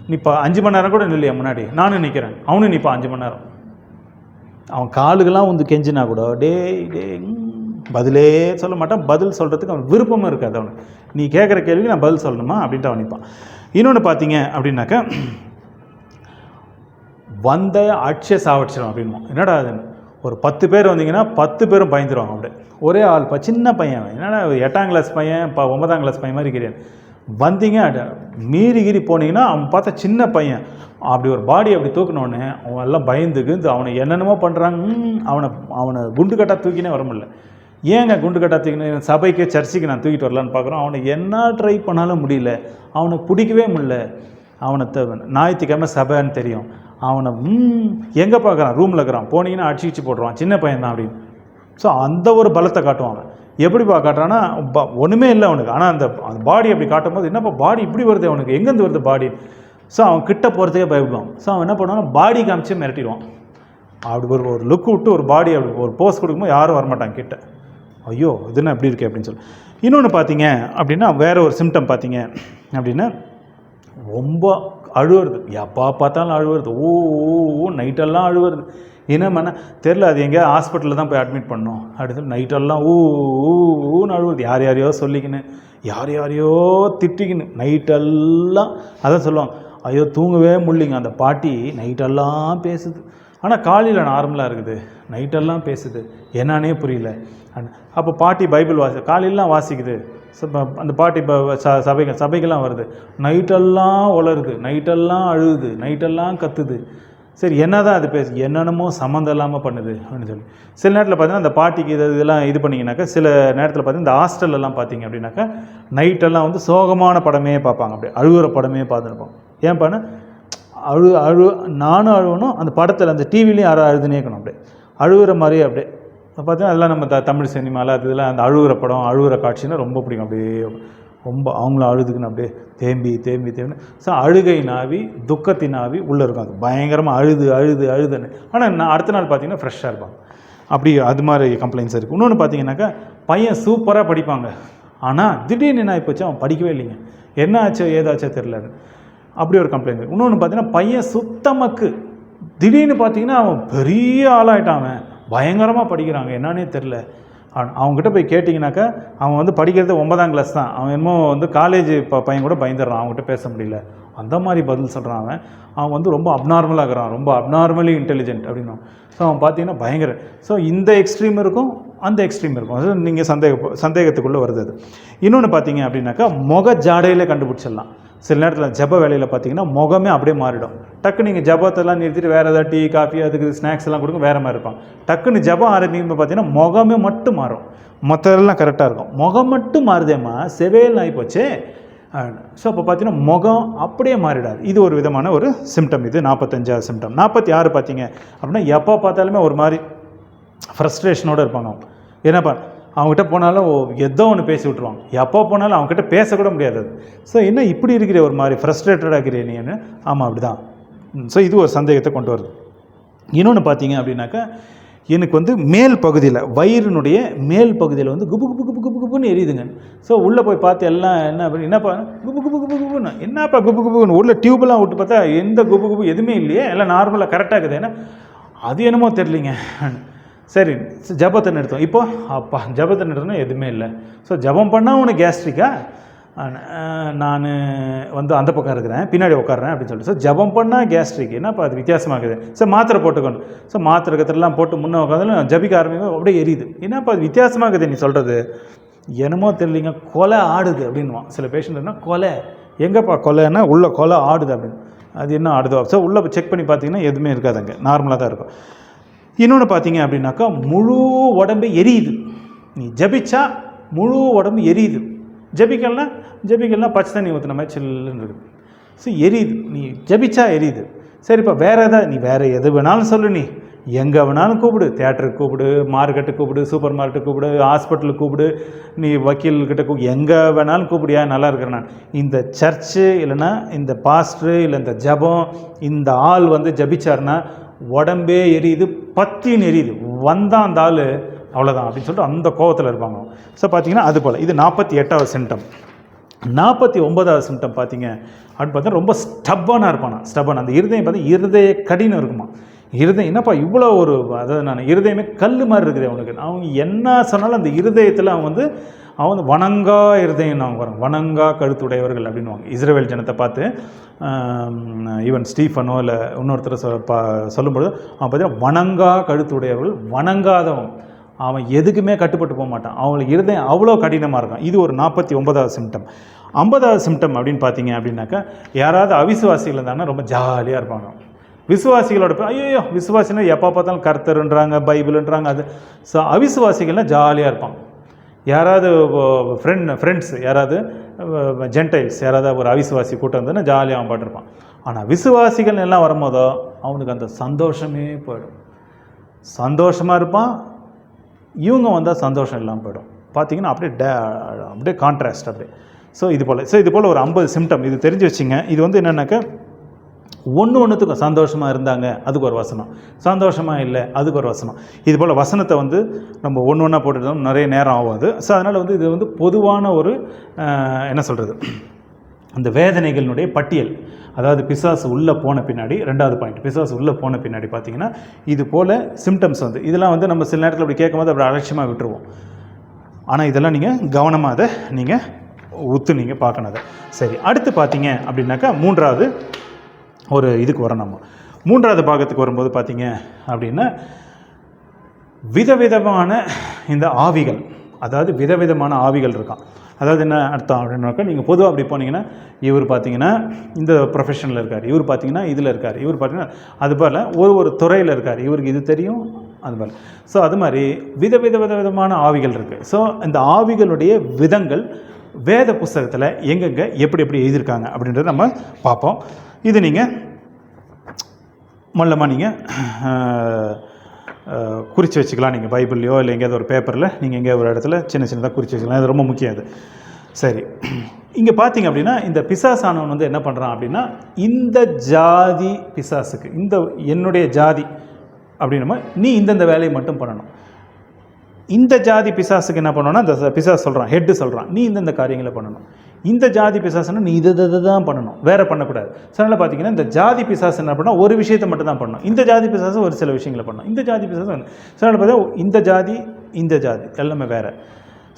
நீ இப்போ 5 மணி நேரம் கூட இல்லையா முன்னாடி, நானும் நிற்கிறேன், அவனும் நிற்பான் 5 மணி நேரம். அவன் காலுக்கெல்லாம் வந்து கெஞ்சினா கூட டேய் பதிலே சொல்ல மாட்டான். பதில் சொல்கிறதுக்கு அவன் விருப்பமும் இருக்காது அவனுக்கு. நீ கேட்குற கேள்விக்கு நான் பதில் சொல்லணுமா அப்படின்ட்டு அவன் நிற்பான். இன்னொன்று பார்த்தீங்க அப்படின்னாக்கா, வந்த ஆட்சியை சாவடிச்சிடும் அப்படின்வான். என்னடா அதுன்னு, ஒரு 10 பேர் வந்தீங்கன்னா 10 பேரும் பயந்துருவாங்க. அப்படியே ஒரே ஆள், சின்ன பையன், என்னடா 8ஆம் கிளாஸ் பையன், 9ஆம் கிளாஸ் பையன் மாதிரி கிடையாது. வந்தீங்க மீறி போனீங்கன்னா அவன் பார்த்தா சின்ன பையன், அப்படி ஒரு பாடி அப்படி தூக்கினோடனே அவன் எல்லாம் பயந்துக்கு அவனை என்னென்னமோ பண்ணுறாங்க. அவனை குண்டு கட்டாக தூக்கினே வர முடியல. ஏங்க குண்டு கட்டாக தூக்கினேன், சபைக்கு சர்ச்சுக்கு நான் தூக்கிட்டு வரலான்னு பார்க்குறோம். அவனை என்ன ட்ரை பண்ணாலும் முடியல, அவனை பிடிக்கவே முடியல. அவனை ஞாயிற்றுக்கிழமை சபைன்னு தெரியும், அவனை எங்கே பார்க்குறான், ரூமில் இருக்கிறான், போனீங்கன்னா அடிச்சு போடுறான், சின்ன பையன் தான் அப்படின்னு. ஸோ அந்த ஒரு பலத்தை காட்டுவான் அவன். எப்படி காட்டுறான்னா, ஒன்றுமே இல்லை அவனுக்கு, ஆனால் அந்த பாடி அப்படி காட்டும் போது, என்னப்பா பாடி இப்படி வருது அவனுக்கு, எங்கேருந்து வருது பாடி. ஸோ அவன் கிட்ட போகிறதுக்கே பயப்படுவான். ஸோ அவன் என்ன பண்ணுவான்னா, பாடி காமிச்சு மிரட்டிடுவான். அப்படி ஒரு லுக்கு விட்டு ஒரு பாடி அப்படி ஒரு போஸ் கொடுக்கும்போது யாரும் வரமாட்டாங்க கிட்ட. ஐயோ இதுன்னா எப்படி இருக்கு அப்படின்னு சொல்லி. இன்னொன்று பார்த்தீங்க அப்படின்னா, வேறு ஒரு சிம்டம் பார்த்தீங்க அப்படின்னா, ரொம்ப அழுவுறது, எப்போ பார்த்தாலும் அழுவுறது, ஓ நைட்டெல்லாம் அழுவுறது. என்ன பண்ண தெரில, அது எங்கேயா ஹாஸ்பிட்டலில் தான் போய் அட்மிட் பண்ணோம். அடுத்து நைட்டெல்லாம் ஊன்னு அழுவுறது, யார் யாரையோ சொல்லிக்கின்னு, யார் யாரையோ திட்டிக்கின்னு நைட்டெல்லாம். அதான் சொல்லுவாங்க, ஐயோ தூங்கவே முடியலைங்க, அந்த பாட்டி நைட்டெல்லாம் பேசுது. ஆனால் காலையில் நார்மலாக இருக்குது, நைட்டெல்லாம் பேசுது, என்னானே புரியல. அப்போ பாட்டி பைபிள் காலையிலாம் வாசிக்குது, அந்த பாட்டி சபைக்கெல்லாம் வருது, நைட்டெல்லாம் உளருது, நைட்டெல்லாம் அழுகுது, நைட்டெல்லாம் கத்துது. சரி என்ன தான் அது என்னென்னமோ சம்மந்தம் இல்லாமல் பண்ணுது அப்படின்னு சொல்லி. சில நேரத்தில் பார்த்தீங்கன்னா அந்த பாட்டிக்கு இதெல்லாம் இது பண்ணிங்கனாக்கா, சில நேரத்தில் பார்த்தீங்கன்னா இந்த ஹாஸ்டல்லலாம் பார்த்தீங்க அப்படின்னாக்கா நைட்டெல்லாம் வந்து சோகமான படமே பார்ப்பாங்க, அப்படியே அழுகுற படமே பார்த்துருப்போம். ஏன் பண்ண நானும் அழுவணும், அந்த படத்தில் அந்த டிவிலையும் யாரும் அழுதுனே இருக்கணும், அப்படியே அழுகுற மாதிரியே. அப்படியே பார்த்தீங்கன்னா அதெல்லாம் நம்ம தமிழ் சினிமாவில் அது இதெல்லாம் அந்த அழுகுற படம், அழுகுற காட்சின்னா ரொம்ப பிடிக்கும். அப்படியே ரொம்ப அவங்களும் அழுதுக்குன்னு அப்படியே தேம்பி. ஸோ அழுகை நாவி, துக்கத்தின் நாவி உள்ளே இருக்கும், அது பயங்கரமாக அழுதுன்னு. ஆனால் நான் அடுத்த நாள் பார்த்தீங்கன்னா ஃப்ரெஷ்ஷாக இருப்பாங்க. அப்படி அது மாதிரி கம்ப்ளைண்ட்ஸ் இருக்குது. இன்னொன்று பார்த்தீங்கன்னாக்கா, பையன் சூப்பராக படிப்பாங்க, ஆனால் திடீர்னு என்ன ஆகிப்போச்சு, அவன் படிக்கவே இல்லைங்க, என்ன ஆச்சோ ஏதாச்சோ தெரிலன்னு, அப்படி ஒரு கம்ப்ளைண்ட். இன்னொன்று பார்த்தீங்கன்னா, பையன் சுத்தமக்கு, திடீர்னு பார்த்தீங்கன்னா அவன் பெரிய ஆளாயிட்டான், அவன் பயங்கரமாக படிக்கிறாங்க, என்னன்னே தெரில. அவங்ககிட்ட போய் கேட்டிங்கனாக்கா, அவன் வந்து படிக்கிறது 9ஆம் கிளாஸ் தான், அவன் என்னமோ வந்து காலேஜ் பையன் கூட பயந்துடுறான், அவங்ககிட்ட பேச முடியல, அந்த மாதிரி பதில் சொல்கிறான். அவன் வந்து ரொம்ப அப்நார்மலாக இருக்கிறான், ரொம்ப அப்நார்மலி இன்டெலிஜென்ட் அப்படின்னும். ஸோ அவன் பார்த்தீங்கன்னா பயங்கர. ஸோ இந்த எக்ஸ்ட்ரீம் இருக்கும், அந்த எக்ஸ்ட்ரீம் இருக்கும், அது நீங்கள் சந்தேகத்துக்குள்ளே வருது. அது இன்னொன்று பார்த்தீங்க அப்படின்னாக்கா, முக ஜாடையில் கண்டுபிடிச்சிடலாம். சில நேரத்தில் ஜப வேலையில் பார்த்தீங்கன்னா முகமே அப்படியே மாறிடும். டக்கு நீங்கள் ஜபத்தெல்லாம் நிறுத்திட்டு வேறு ஏதாவது டீ காஃபி அதுக்கு ஸ்நாக்ஸ் எல்லாம் கொடுங்க, வேறு மாதிரி இருப்பாங்க. டக்குன்னு ஜபம் ஆரம்பிக்கும் பார்த்தீங்கன்னா முகமே மட்டும் மாறும், மற்றதெல்லாம் கரெக்டாக இருக்கும், முகம் மட்டும் மாறுதேம்மா, செவேல் ஆகிப்போச்சே. ஸோ அப்போ பார்த்தீங்கன்னா முகம் அப்படியே மாறிடாது. இது ஒரு விதமான ஒரு சிம்டம். இது 45வது சிம்டம். 46 பார்த்தீங்க அப்படின்னா, எப்போ பார்த்தாலுமே ஒரு மாதிரி ஃப்ரஸ்ட்ரேஷனோடு இருப்பாங்க. என்னப்பா அவங்ககிட்ட போனாலும் ஏதோ ஒன்று பேசி விட்ருவாங்க, எப்போ போனாலும் அவங்ககிட்ட பேசக்கூட முடியாது. ஸோ என்ன இப்படி இருக்கிற ஒரு மாதிரி ஃப்ரஸ்ட்ரேட்டடாக இருக்கிற நீன்னு. ஆமாம் அப்படி தான். ஸோ இது ஒரு சந்தேகத்தை கொண்டு வருது. இன்னொன்று பார்த்தீங்க அப்படின்னாக்கா, எனக்கு வந்து மேல் பகுதியில், வயிறுனுடைய மேல் பகுதியில் வந்து குப்புன்னு எரியுதுங்க. ஸோ உள்ளே போய் பார்த்து எல்லாம் என்னப்பா குப்புன்னு, என்னப்பா குப்புன்னு உள்ள டியூப்லாம் விட்டு பார்த்தா எந்த குப்பு எதுவுமே இல்லையே, எல்லாம் நார்மலாக கரெக்டாக இருக்குது. ஏன்னா அது என்னமோ தெரியலிங்க. சரி ஜபத்தை நிறுத்தோம். இப்போ அப்பா ஜபத்தை நிறுத்தினா எதுவுமே இல்லை. ஸோ ஜபம் பண்ணால் உனக்கு கேஸ்ட்ரிக்கா, நான் வந்து அந்த பக்கம் இருக்கிறேன், பின்னாடி உட்காடுறேன் அப்படின்னு சொல்லிட்டு. ஸோ ஜபம் பண்ணால் கேஸ்ட்ரிக், என்னப்பா அது வித்தியாசமாகுது. ஸோ மாத்திரை போட்டுக்கணும். ஸோ மாத்திரை கத்திரெல்லாம் போட்டு முன்னே உட்காந்து ஜபிக்க ஆரம்பிக்கும், அப்படியே எரியுது. என்னப்பா அது வித்தியாசமாகுது நீ சொல்கிறது, என்னமோ தெரியலிங்க, கொலை ஆடுது அப்படின்வான். சில பேஷண்ட்னா கொலை, எங்கேப்பா கொலைன்னா உள்ள கொலை ஆடுது அப்படின்னு. அது என்ன ஆடுதோ. ஸோ உள்ளே செக் பண்ணி பார்த்தீங்கன்னா எதுவுமே இருக்காது, அங்கே நார்மலாக தான் இருக்கும். இன்னொன்று பார்த்தீங்க அப்படின்னாக்கா, முழு உடம்பு எரியுது. நீ ஜபிச்சா முழு உடம்பு எரியுது, ஜபிக்கலாம் பச்சை தண்ணி ஊற்றின மாதிரி சில்லுன்னு இருக்குது. ஸோ எரியுது, நீ ஜபிச்சா எரியுது. சரிப்பா வேறு எதாவது, நீ வேறு எது வேணாலும் சொல்லு, நீ எங்கே வேணாலும் கூப்பிடு, தேட்டருக்கு கூப்பிடு, மார்க்கெட்டுக்கு கூப்பிடு, சூப்பர் மார்க்கெட்டுக்கு கூப்பிடு, ஹாஸ்பிட்டலுக்கு கூப்பிடு, நீ வக்கீல்கிட்ட எங்கே வேணாலும் கூப்பிடியா, நல்லா இருக்கிறேன் நான். இந்த சர்ச்சு இல்லைன்னா இந்த பாஸ்டரு இல்லை இந்த ஜபம், இந்த ஆள் வந்து ஜபிச்சார்னா உடம்பே எரியுது, பத்தின்னு எரியுது, வந்தான் அந்த ஆள் அவ்வளோதான் அப்படின்னு சொல்லிட்டு அந்த கோபத்தில் இருப்பாங்க. ஸோ பார்த்தீங்கன்னா அது போல். இது 48வது சிம்டம். 49வது சிம்டம் பார்த்தீங்க அப்படின்னு பார்த்தா, ரொம்ப ஸ்டப்பானாக இருப்பானா. ஸ்டப்பான அந்த இருதயம் பார்த்தா இருதய கடினம் இருக்குமா. இருதயம் என்னப்பா இவ்வளோ ஒரு, அதாவது நான் இருதயமே கல் மாதிரி இருக்குது அவனுக்கு. அவங்க என்ன சொன்னாலும் அந்த இருதயத்தில் அவன் வந்து வணங்கா இருதயம் அவங்க வரும், வணங்கா கழுத்துடையவர்கள் அப்படின்வாங்க. இஸ்ரவேல் ஜனத்தை பார்த்து ஈவன் ஸ்டீஃபனோ இல்லை இன்னொருத்தர் சொல்லும்போது அவன் பார்த்தீங்கன்னா வணங்கா கழுத்துடையவர்கள், வணங்காதவன், அவன் எதுக்குமே கட்டுப்பட்டு போக மாட்டான், அவங்களுக்கு இருதயம் அவ்வளோ கடினமாக இருக்கும். இது ஒரு 49வது சிம்டம். 50வது சிம்டம் அப்படின்னு பார்த்தீங்க அப்படின்னாக்கா, யாராவது அவிசுவாசிகள் இருந்தாங்கன்னா ரொம்ப ஜாலியாக இருப்பாங்க. விசுவாசிகளோட ஐயோ விசுவாசினா எப்போ பார்த்தாலும் கர்த்தருன்றாங்க, பைபிள்ன்றாங்க. அது ஸோ அவிசுவாசிகள்னால் ஜாலியாக இருப்பாங்க. யாராவது ஃப்ரெண்ட்ஸ் யாராவது ஜென்டைல்ஸ் யாராவது ஒரு அவிசுவாசி கூட்டம் இருந்ததுன்னா ஜாலியாக அவன் பாட்டிருப்பான். ஆனால் விசுவாசிகள் எல்லாம் வரும்போதோ அவனுக்கு அந்த சந்தோஷமே போயிடும், சந்தோஷமாக இருப்பான். இவங்க வந்தால் சந்தோஷம் இல்லாமல் போயிடும். பார்த்தீங்கன்னா அப்படியே கான்ட்ராஸ்ட் அப்படியே. ஸோ இது போல் ஒரு 50 சிம்டம் இது தெரிஞ்சு வச்சுங்க. இது வந்து என்னென்னாக்கா, ஒன்றுத்துக்கும் சந்தோஷமாக இருந்தாங்க அதுக்கு ஒரு வசனம், சந்தோஷமாக இல்லை அதுக்கு ஒரு வசனம். இது போல் வசனத்தை வந்து நம்ம ஒன்றா போட்டுட்டோம் நிறைய நேரம் ஆகாது. ஸோ அதனால் வந்து இது வந்து பொதுவான ஒரு என்ன சொல்கிறது, அந்த வேதனைகளினுடைய பட்டியல். அதாவது பிசாசு உள்ளே போன பின்னாடி, ரெண்டாவது பாயிண்ட், பிசாசு உள்ளே போன பின்னாடி பார்த்தீங்கன்னா இது போல் சிம்டம்ஸ் வந்து இதெல்லாம் வந்து நம்ம சில நேரத்தில் அப்படி கேட்கும்போது அப்படி அலட்சியமாக விட்டுருவோம். ஆனால் இதெல்லாம் நீங்கள் கவனமாக அதை நீங்கள் நீங்கள் பார்க்கணும் அதை. சரி, அடுத்து பார்த்தீங்க அப்படின்னாக்கா மூன்றாவது ஒரு இதுக்கு வரோம். நம்ம மூன்றாவது பாகத்துக்கு வரும்போது பார்த்தீங்க அப்படின்னா விதவிதமான இந்த ஆவிகள், அதாவது விதவிதமான ஆவிகள் இருக்கான். அதாவது என்ன அர்த்தம் அப்படின்னாக்கா, நீங்கள் பொதுவாக அப்படி போனீங்கன்னா இவர் பார்த்தீங்கன்னா இந்த ப்ரொஃபஷனில் இருக்கார், இவர் பார்த்தீங்கன்னா இதில் இருக்கார், இவர் பார்த்தீங்கன்னா அது போல் ஒரு துறையில் இருக்கார், இவருக்கு இது தெரியும் அது போல். ஸோ அது மாதிரி விதவிதமான ஆவிகள் இருக்குது. ஸோ இந்த ஆவிகளுடைய விதங்கள் வேத புஸ்தகத்தில் எங்கெங்கே எப்படி எழுதியிருக்காங்க அப்படின்றத நம்ம பார்ப்போம். இது நீங்கள் மொல்லமாக நீங்கள் குறித்து வச்சுக்கலாம். நீங்கள் பைபிள்லையோ இல்லை எங்கேயாவது ஒரு பேப்பரில் நீங்கள் எங்கேயாவது ஒரு இடத்துல சின்னதாக குறித்து வச்சுக்கலாம். அது ரொம்ப முக்கியம். அது சரி. இங்கே பார்த்தீங்க அப்படின்னா இந்த பிசாசானவன் வந்து என்ன பண்ணுறான் அப்படின்னா, இந்த ஜாதி பிசாசுக்கு, இந்த என்னுடைய ஜாதி அப்படின்னா நீ இந்தந்த வேலையை மட்டும் பண்ணணும். இந்த ஜாதி பிசாசுக்கு என்ன பண்ணணும்னா, இந்த பிசாஸ் சொல்கிறான், ஹெட்டு சொல்கிறான், நீ இந்தந்த காரியங்களை பண்ணணும். இந்த ஜாதி பிசாசுன்னா நீ இதை தான் பண்ணணும், வேறு பண்ணக்கூடாது. அதனால் பார்த்தீங்கன்னா இந்த ஜாதி பிசாசு என்ன பண்ணால் ஒரு விஷயத்தை மட்டும் தான் பண்ணணும், இந்த ஜாதி பிசாசு ஒரு சில விஷயங்களை பண்ணணும், இந்த ஜாதி பிசாசு. அதனால் பார்த்தா இந்த ஜாதி எல்லாமே வேறு.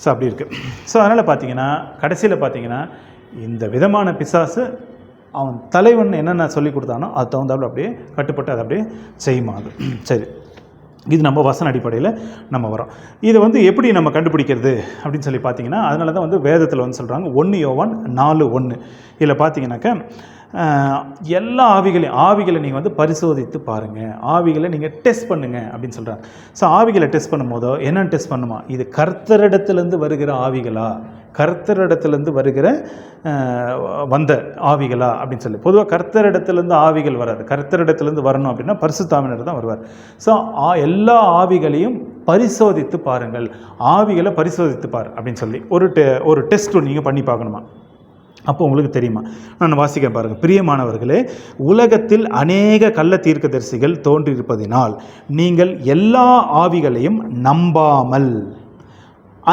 ஸோ அப்படி இருக்குது. ஸோ அதனால் பார்த்தீங்கன்னா கடைசியில் பார்த்தீங்கன்னா இந்த விதமான பிசாசு அவன் தலைவன் என்னென்ன சொல்லி கொடுத்தானோ அது தகுந்தாப்புல அப்படியே கட்டுப்பட்டு அதை அப்படியே செய்யுமா. அது சரி. இது நம்ம வசன அடிப்படையில் நம்ம வரோம். இதை வந்து எப்படி நம்ம கண்டுபிடிக்கிறது அப்படின்னு சொல்லி பார்த்தீங்கன்னா, அதனால தான் வந்து வேதத்தில் வந்து சொல்கிறாங்க 1 யோவான் 4:1 இதில் பார்த்தீங்கன்னாக்கா எல்லா ஆவிகளை நீங்கள் வந்து பரிசோதித்து பாருங்கள், ஆவிகளை நீங்கள் டெஸ்ட் பண்ணுங்கள் அப்படின்னு சொல்கிறாங்க. ஸோ ஆவிகளை டெஸ்ட் பண்ணும்போதோ என்னென்னு டெஸ்ட் பண்ணுமா, இது கர்த்தரிடத்துலேருந்து வருகிற ஆவிகளா, கர்த்தரிடத்துலேருந்து வருகிற வந்த ஆவிகளா அப்படின்னு சொல்லி. பொதுவாக கர்த்தரிடத்துலேருந்து ஆவிகள் வராது, கர்த்தரிடத்துலேருந்து வரணும் அப்படின்னா பரிசுத்தாவினர் தான் வருவார். ஸோ எல்லா ஆவிகளையும் பரிசோதித்து பாருங்கள், ஆவிகளை பரிசோதித்து பார் அப்படின்னு சொல்லி ஒரு டெஸ்ட் நீங்கள் பண்ணி பார்க்கணுமா. அப்போ உங்களுக்கு தெரியுமா, நான் வாசிக்க பாருங்கள். பிரியமானவர்களே, உலகத்தில் அநேக கள்ள தீர்க்கதரிசிகள் தோன்றியிருப்பதினால் நீங்கள் எல்லா ஆவிகளையும் நம்பாமல்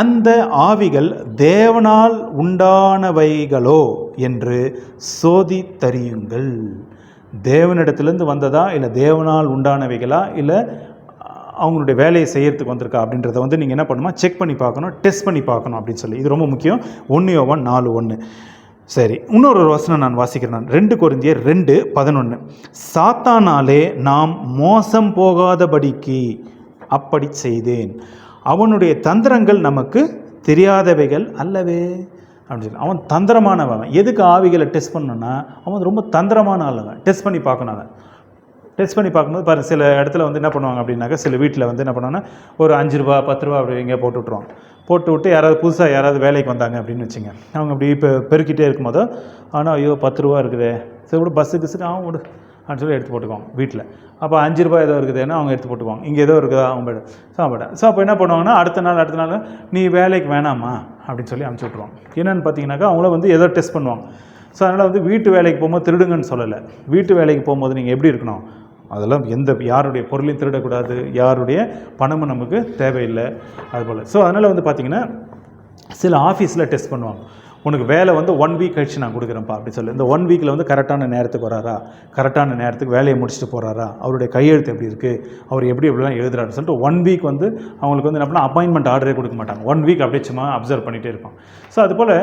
அந்த ஆவிகள் தேவனால் உண்டானவைகளோ என்று சோதித்தறியுங்கள். தேவனிடத்திலிருந்து வந்ததா, இல்லை தேவனால் உண்டானவைகளா, இல்லை அவங்களுடைய வேலையை செய்யறதுக்கு வந்திருக்கா அப்படின்றத வந்து நீங்கள் என்ன பண்ணணுமா, செக் பண்ணி பார்க்கணும், டெஸ்ட் பண்ணி பார்க்கணும் அப்படின்னு சொல்லி. இது ரொம்ப முக்கியம். 1 யோவான் 4:1. சரி, இன்னொரு வசனம் நான் வாசிக்கிறேன். 2 கொரிந்தியர் 2:11. சாத்தானாலே நாம் மோசம் போகாதபடிக்கு அப்படி செய்தேன், அவனுடைய தந்திரங்கள் நமக்கு தெரியாதவைகள் அல்லவே அப்படின்னு சொல்லி. அவன் தந்திரமானவன். எதுக்கு ஆவிகளை டெஸ்ட் பண்ணணுன்னா, அவன் ரொம்ப தந்திரமான ஆளுங்க. டெஸ்ட் பண்ணி பார்க்கணும். அவன் டெஸ்ட் பண்ணி பார்க்கும்போது பாருங்கள், சில இடத்துல வந்து என்ன பண்ணுவாங்க அப்படின்னாக்கா, சில வீட்டில் வந்து என்ன பண்ணுவாங்கன்னா ஒரு 5 ரூபா 10 ரூபா அப்படி எங்கேயா போட்டு விட்ருவாங்க. போட்டு விட்டு யாராவது புதுசாக யாராவது வேலைக்கு வந்தாங்க அப்படின்னு வச்சுங்க, அவங்க அப்படி இப்போ பெருக்கிட்டே இருக்கும்போதோ, ஆனால் ஐயோ 10 ரூபா இருக்குதே, சரி விட பஸ்ஸுக்கு அவன் விடு அப்படின்னு சொல்லி எடுத்து போட்டுக்குவாங்க வீட்டில். அப்போ 5 ரூபா ஏதோ இருக்குதுன்னா அவங்க எடுத்து போட்டுக்குவாங்க, இங்கே ஏதோ இருக்குதா அவங்க போய்டு சாப்பிட. ஸோ அப்போ என்ன பண்ணுவாங்கன்னா, அடுத்த நாள் நீ வேலைக்கு வேணாமா அப்படின்னு சொல்லி அனுப்பிச்சி விட்ருவாங்க. என்னென்னு பார்த்தீங்கன்னாக்கா, அவங்கள வந்து ஏதோ டெஸ்ட் பண்ணுவாங்க. ஸோ அதனால் வந்து வீட்டு வேலைக்கு போகும்போது திருடுங்கன்னு சொல்லலை. வீட்டு வேலைக்கு போகும்போது நீங்கள் எப்படி இருக்கணும், அதெல்லாம் யாருடைய பொருளையும் திருடக்கூடாது, யாருடைய பணமும் நமக்கு தேவையில்லை, அதுபோல். ஸோ அதனால் வந்து பார்த்திங்கன்னா சில ஆஃபீஸில் டெஸ்ட் பண்ணுவாங்க. உனக்கு வேலை வந்து 1 வீக் கழிச்சு நான் கொடுக்குறேன்ப்பா அப்படின்னு சொல்லி. இந்த 1 வீக்கில் வந்து கரெக்டான நேரத்துக்கு வராரா, கரெக்டான நேரத்துக்கு வேலையை முடிச்சுட்டு போகிறாரா, அவருடைய கையெழுத்து எப்படி இருக்குது, அவர் எப்படிலாம் எழுதுறாருன்னு சொல்லிட்டு 1 வீக் வந்து அவங்களுக்கு வந்து என்ன பண்ணால் அப்பாயின்மெண்ட் ஆர்டரே கொடுக்க மாட்டாங்க. 1 வீக் அப்படியே சும்மா அப்சர்வ் பண்ணிகிட்டே இருப்பாங்க. ஸோ அதுபோல்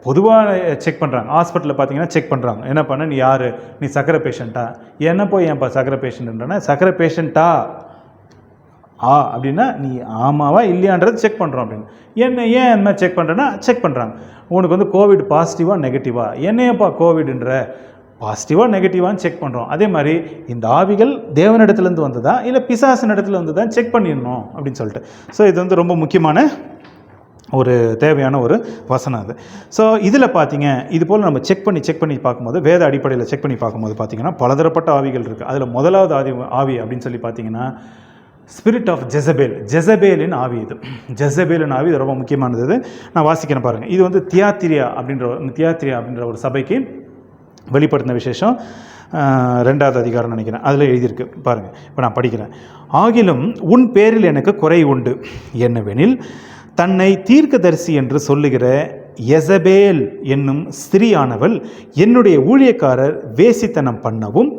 பொதுவாக செக் பண்ணுறாங்க. ஹாஸ்பிட்டலில் பார்த்தீங்கன்னா செக் பண்ணுறாங்க. என்ன பண்ண, நீ யார், நீ சக்கரை பேஷண்ட்டா, என்ன போய் ஏன்ப்பா சக்கரை பேஷண்ட்டுன்றனா, சக்கரை பேஷண்ட்டா அப்படின்னா நீ ஆமாவா இல்லையான்றது செக் பண்ணுறோம் அப்படின்னு. ஏன் இந்த மாதிரி செக் பண்ணுறேன்னா, செக் பண்ணுறாங்க. உனக்கு வந்து கோவிட் பாசிட்டிவா நெகட்டிவா, என்னையப்பா கோவிட்ன்ற பாசிட்டிவா நெகட்டிவான்னு செக் பண்ணுறோம். அதே மாதிரி இந்த ஆவிகள் தேவனிடத்துலேருந்து வந்ததா இல்லை பிசாசின் இடத்துல வந்து தான் செக் பண்ணிடணும் அப்படின்னு சொல்லிட்டு. ஸோ இது வந்து ரொம்ப முக்கியமான ஒரு தேவையான ஒரு வசனம் அது. ஸோ இதில் பார்த்தீங்க, இது போல் நம்ம செக் பண்ணி பார்க்கும்போது, வேத அடிப்படையில் செக் பண்ணி பார்க்கும்போது பார்த்தீங்கன்னா பலதரப்பட்ட ஆவிகள் இருக்குது. அதில் முதலாவது ஆவி அப்படின்னு சொல்லி பார்த்தீங்கன்னா ஸ்பிரிட் ஆஃப் ஜெசபேலின் ஆவி. இது ஜெசபேலின் ஆவி, இது ரொம்ப முக்கியமானது. இது நான் வாசிக்கிறேன் பாருங்கள். இது வந்து தியாத்திரியா அப்படின்ற ஒரு சபைக்கு வெளிப்படுத்தின விசேஷம் 2வது அதிகாரம் நினைக்கிறேன், அதில் எழுதியிருக்கு பாருங்கள். இப்போ நான் படிக்கிறேன். ஆகிலும் உன் பேரில் எனக்கு குறை உண்டு, என்னவெனில் தன்னை தீர்க்கதரிசி என்று சொல்லுகிற யெசபேல் என்னும் ஸ்திரீயானவள் என்னுடைய ஊழியக்காரர் வேசித்தனம் பண்ணவும்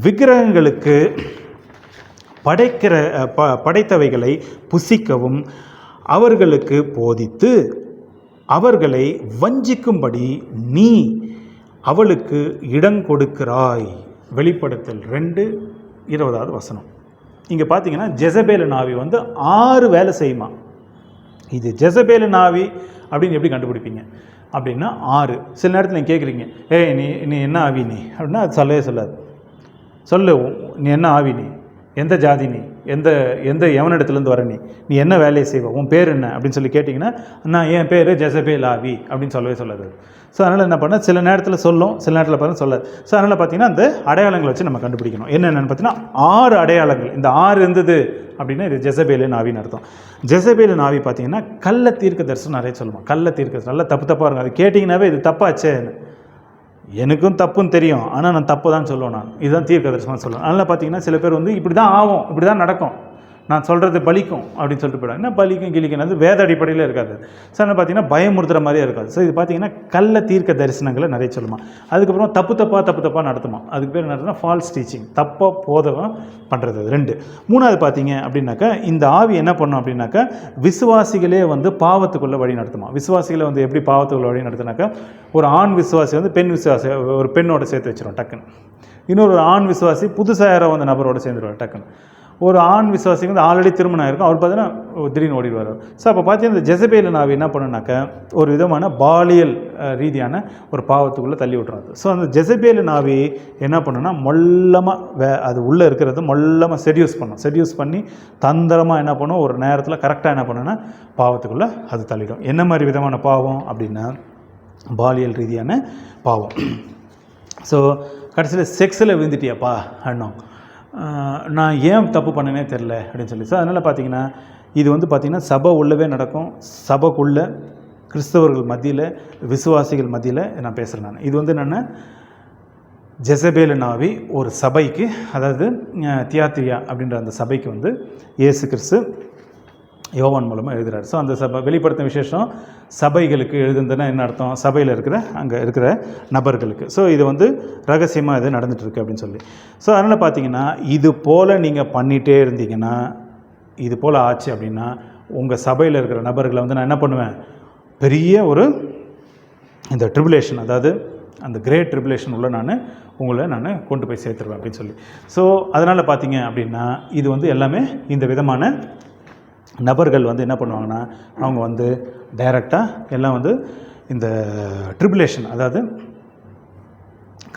விக்கிரகங்களுக்கு படைத்தவைகளை புசிக்கவும் அவர்களுக்கு போதித்து அவர்களை வஞ்சிக்கும்படி நீ அவளுக்கு இடம் கொடுக்கிறாய். வெளிப்படுத்தல் 2:20 இங்கே பார்த்தீங்கன்னா ஜெசபேலின் ஆவி 6 வேலை செய்யுமா. இது ஜெசபேலின் ஆவி அப்படின்னு எப்படி கண்டுபிடிப்பீங்க அப்படின்னா 6. சில நேரத்தில் நீங்கள் கேட்குறீங்க, நீ என்ன ஆவி நீ அப்படின்னா அது சொல்லவே சொல்லாது. சொல்லு, நீ என்ன ஆவி நீ, எந்த ஜாதி நீ, எந்த எவனிடத்துலேருந்து வர நீ என்ன வேலையை செய்வ, உன் பேர் என்ன அப்படின்னு சொல்லி கேட்டிங்கன்னா நான் என் பேர் ஜெசபேல் ஆவி அப்படின்னு சொல்லவே சொல்லாது. ஸோ அதனால் என்ன பண்ண, சில நேரத்தில் சொல்லும், சில நேரத்தில் பார்த்தா சொல்லாது. ஸோ அதனால் பார்த்தீங்கன்னா அந்த அடையாளங்களை வச்சு நம்ம கண்டுபிடிக்கணும். என்னென்னு பார்த்தீங்கன்னா 6 அடையாளங்கள். இந்த 6 இருந்தது அப்படின்னா இது ஜெசபேலின் ஆவின்னு அர்த்தம். ஜெசபேலின் ஆவி பார்த்தீங்கன்னா கள்ள தீர்க்க தரிசனம் நிறைய சொல்லுவோம். கள்ள தீர்க்க நல்லா தப்பாக இருக்கும். அது கேட்டிங்கன்னாவே இது தப்பாச்சே, எனக்கும் தப்புன்னு தெரியும், ஆனால் நான் தப்பு தான் சொல்லுவேன். நான் இதுதான் தீர்க்க தரிசனம் சொல்லுவேன். அதனால் பார்த்தீங்கன்னா சில பேர் இப்படி தான் ஆகும், இப்படி தான் நடக்கும், நான் சொல்கிறது பலிக்கும் அப்படின்னு சொல்லிட்டு போயிடும். என்ன பலிக்கும் கிளிக்கும் வேத அடிப்படையில் இருக்காது. ஸோ அதனால் பார்த்தீங்கன்னா பயமுறுத்துற மாதிரியே இருக்காது. ஸோ இது பார்த்தீங்கன்னா கள்ள தீர்க்க தரிசனங்களை நிறைய சொல்லுமா. அதுக்கப்புறம் தப்பாக நடத்துமா. அதுக்கு பேர் என்ன, ஃபால்ஸ் டீச்சிங், தப்பாக போதவம் பண்ணுறது. 2. 3வது பார்த்தீங்க அப்படின்னாக்கா இந்த ஆவி என்ன பண்ணும் அப்படின்னாக்கா விசுவாசிகளே பாவத்துக்குள்ளே வழி நடத்துமா. விசுவாசிகளை எப்படி பாவத்துக்குள்ளே வழி நடத்தினாக்கா, ஒரு ஆண் விசுவாசி பெண் விசுவாசி ஒரு பெண்ணோட சேர்த்து வச்சிடும் டக்குன்னு. இன்னொரு ஆண் விசுவாசி புதுசாக யாரோ நபரோட சேர்ந்துருவார் டக்குன்னு. ஒரு ஆண் விசுவாசிக்கு ஆல்ரெடி திருமணம் ஆயிருக்கும், அவர் பார்த்தீங்கன்னா திடீர்னு ஓடிடுவார். ஸோ அப்போ பார்த்தீங்கன்னா இந்த ஜெசபேலின் ஆவி என்ன பண்ணுனாக்கா ஒரு விதமான பாலியல் ரீதியான ஒரு பாவத்துக்குள்ளே தள்ளி விட்டுறாது. ஸோ அந்த ஜெசபேலின் ஆவி என்ன பண்ணுன்னா மொல்லமாக அது உள்ளே இருக்கிறது மொல்லமாக செடியூஸ் பண்ணி தந்திரமாக என்ன பண்ணும், ஒரு நேரத்தில் கரெக்டாக என்ன பண்ணுன்னா பாவத்துக்குள்ளே அது தள்ளிடும். என்ன மாதிரி விதமான பாவம் அப்படின்னா பாலியல் ரீதியான பாவம். ஸோ கடைசியில் செக்ஸில் விழுந்துட்டியாப்பா அண்ணா, நான் ஏன் தப்பு பண்ணனே தெரில அப்படின்னு சொல்லி. ஸோ அதனால் பார்த்தீங்கன்னா இது பார்த்திங்கன்னா சபை உள்ளவே நடக்கும். சபைக்குள்ளே கிறிஸ்தவர்கள் மத்தியில் விசுவாசிகள் மத்தியில் நான் பேசுகிறேன். இது நான் ஜெசபேலின் ஆவி ஒரு சபைக்கு, அதாவது தியாத்திரியா அப்படின்ற அந்த சபைக்கு இயேசு கிறிஸ்து யோவான் மூலமாக எழுதுகிறார். ஸோ அந்த சபை வெளிப்படுத்தும் விசேஷம் சபைகளுக்கு எழுதுனா என்ன அர்த்தம், சபையில் அங்கே இருக்கிற நபர்களுக்கு. ஸோ இது ரகசியமாக இது நடந்துகிட்ருக்கு அப்படின்னு சொல்லி. ஸோ அதனால் பார்த்தீங்கன்னா இது போல் நீங்கள் பண்ணிகிட்டே இருந்தீங்கன்னா, இது போல் ஆச்சு அப்படின்னா உங்கள் சபையில் இருக்கிற நபர்களை நான் என்ன பண்ணுவேன், பெரிய ஒரு இந்த ட்ரிபுலேஷன், அதாவது அந்த கிரேட் ட்ரிபுலேஷன் உள்ள உங்களை கொண்டு போய் சேர்த்துருவேன் அப்படின்னு சொல்லி. ஸோ அதனால் பார்த்தீங்க அப்படின்னா இது எல்லாமே இந்த விதமான நபர்கள் என்ன பண்ணுவாங்கன்னா அவங்க டைரெக்டாக எல்லாம் இந்த ட்ரிபுலேஷன், அதாவது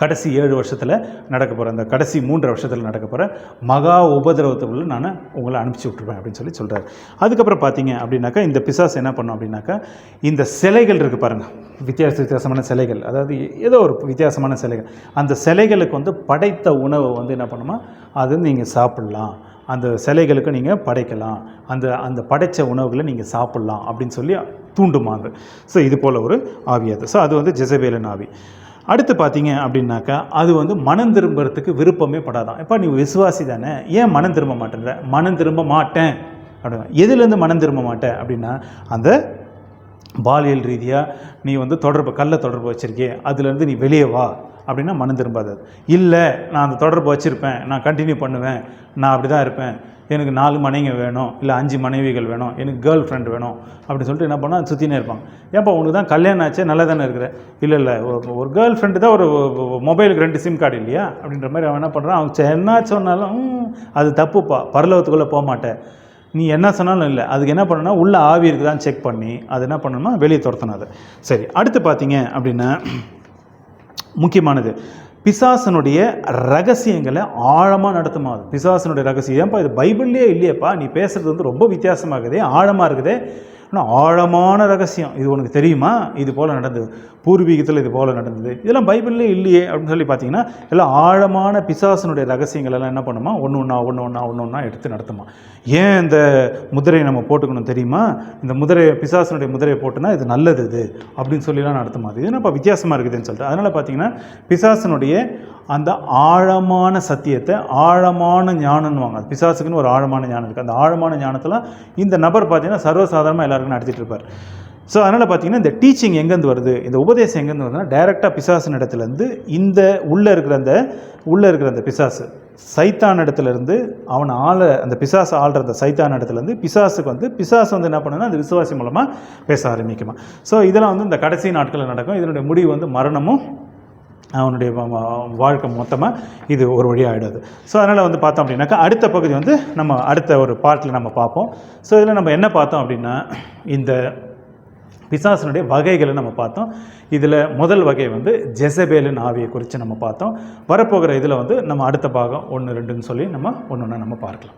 கடைசி 7 வருஷத்தில் நடக்க போகிற அந்த கடைசி 3 வருஷத்தில் நடக்க போகிற மகா உபதிரவத்துக்குள்ள நான் உங்களை அனுப்பிச்சி விட்ருவேன் அப்படின்னு சொல்கிறார். அதுக்கப்புறம் பார்த்தீங்க அப்படின்னாக்கா இந்த பிசாசு என்ன பண்ணும் அப்படின்னாக்கா இந்த சிலைகள் இருக்குது பாருங்கள், வித்தியாசமான சிலைகள், அதாவது ஏதோ ஒரு வித்தியாசமான சிலைகள், அந்த சிலைகளுக்கு படைத்த உணவை என்ன பண்ணுமா அது நீங்கள் சாப்பிட்லாம், அந்த சிலைகளுக்கு நீங்கள் படைக்கலாம், அந்த படைத்த உணவுகளை நீங்கள் சாப்பிட்லாம் அப்படின்னு சொல்லி தூண்டுமாங்க. ஸோ இது போல் ஒரு ஆவியாது. ஸோ அது ஜெசபேலின் ஆவி. அடுத்து பார்த்தீங்க அப்படின்னாக்கா அது மனம் திரும்புறதுக்கு விருப்பமே படாதான். எப்போ நீ விசுவாசி தானே, ஏன் மனம் திரும்ப மாட்டேன்ற, மனம் திரும்ப மாட்டேன் அப்படின்னா எதுலேருந்து மனம் திரும்ப மாட்டேன் அப்படின்னா அந்த பாலியல் ரீதியாக நீ கள்ள தொடர்பு வச்சுருக்கே அதுலேருந்து நீ வெளியே வா அப்படின்னா மனம் திரும்பாது. இல்லை நான் அந்த தொடர்பு வச்சுருப்பேன், நான் கண்டினியூ பண்ணுவேன், நான் அப்படி தான் இருப்பேன், எனக்கு 4 மனைவிங்க வேணும், இல்லை 5 மனைவிகள் வேணும், எனக்கு கேர்ள் ஃப்ரெண்ட் வேணும் அப்படின்னு சொல்லிட்டு என்ன பண்ணால் சுற்றினே இருப்பாங்க. ஏன்ப்பா உனக்கு தான் கல்யாணம் ஆச்சே, நல்லா தானே இருக்கிற, இல்லை ஒரு கேர்ள் ஃப்ரெண்டு தான், ஒரு மொபைலுக்கு 2 சிம் கார்டு இல்லையா அப்படின்ற மாதிரி அவன் என்ன பண்ணுறான், அவங்க என்ன சொன்னாலும் அது தப்புப்பா, பரலோகத்துக்குள்ளே போக மாட்டேன், நீ என்ன சொன்னாலும் இல்லை, அதுக்கு என்ன பண்ணணும்னா உள்ள ஆவி இருக்குதான்னு செக் பண்ணி அது என்ன பண்ணணும்னா வெளியே துரத்தணும் அது. சரி, அடுத்து பார்த்தீங்க அப்படின்னா முக்கியமானது பிசாசனுடைய ரகசியங்களை ஆழமாக நடத்துமா. பிசாசனுடைய ரகசியம் ஏன்ப்பா இது பைபிள்லேயே இல்லையப்பா, நீ பேசுகிறது ரொம்ப வித்தியாசமாகுதே, ஆழமாக இருக்குதே, ஆனால் ஆழமான ரகசியம் இது உனக்கு தெரியுமா, இது போல் நடந்தது, பூர்வீகத்தில் இது போல் நடந்தது, இதெல்லாம் பைபிள்லே இல்லையே அப்படின்னு சொல்லி பார்த்தீங்கன்னா எல்லாம் ஆழமான பிசாசனுடைய ரகசியங்கள் எல்லாம் என்ன பண்ணுமா ஒன்று ஒன்றா எடுத்து நடத்துமா. ஏன் இந்த முதிரையை நம்ம போட்டுக்கணும் தெரியுமா, இந்த முதிரையை பிசாசனுடைய முதிரையை போட்டுனா இது நல்லது இது அப்படின்னு சொல்லிலாம் நடத்துமா. அது என்னப்பா வித்தியாசமாக இருக்குதுன்னு சொல்லிட்டு அதனால் பார்த்தீங்கன்னா பிசாசனுடைய அந்த ஆழமான சத்தியத்தை ஆழமான ஞானம்னுவாங்க. அது பிசாசுக்குன்னு ஒரு ஆழமான ஞானம் இருக்குது. அந்த ஆழமான ஞானத்தில் இந்த நபர் பார்த்தீங்கன்னா சர்வசாதாரணமாக எல்லாருக்கும் நடத்திட்டு இருப்பார். ஸோ அதனால் பார்த்தீங்கன்னா இந்த டீச்சிங் எங்கேருந்து வருது, இந்த உபதேசம் எங்கேருந்து வருதுன்னா டைரெக்டாக பிசாசின் இடத்துலேருந்து இந்த உள்ளே இருக்கிற அந்த பிசாசு சைத்தான் இடத்துலேருந்து அவனை அந்த பிசாசு ஆள்ற அந்த சைத்தான் இடத்துலேருந்து பிசாசு வந்து என்ன பண்ணுன்னா அந்த விசுவாசி மூலமாக பேச ஆரம்பிக்குமா. ஸோ இதெல்லாம் வந்து இந்த கடைசி நாட்களில் நடக்கும். இதனுடைய முடிவு வந்து மரணமும் அவனுடைய வாழ்க்கை மொத்தமாக இது ஒரு வழியாக ஆகிடாது. ஸோ அதனால் வந்து பார்த்தோம் அப்படின்னாக்கா அடுத்த பகுதி வந்து நம்ம அடுத்த ஒரு பார்ட்டில் நம்ம பார்ப்போம். ஸோ இதில் நம்ம என்ன பார்த்தோம் அப்படின்னா இந்த பிசாசினுடைய வகைகளை நம்ம பார்த்தோம். இதில் முதல் வகை வந்து ஜெசபேலின் ஆவியை குறித்து நம்ம பார்த்தோம். வரப்போகிற இதில் வந்து நம்ம அடுத்த பாகம் 1, 2ன்னு சொல்லி நம்ம ஒன்று ஒன்றா நம்ம பார்க்கலாம்.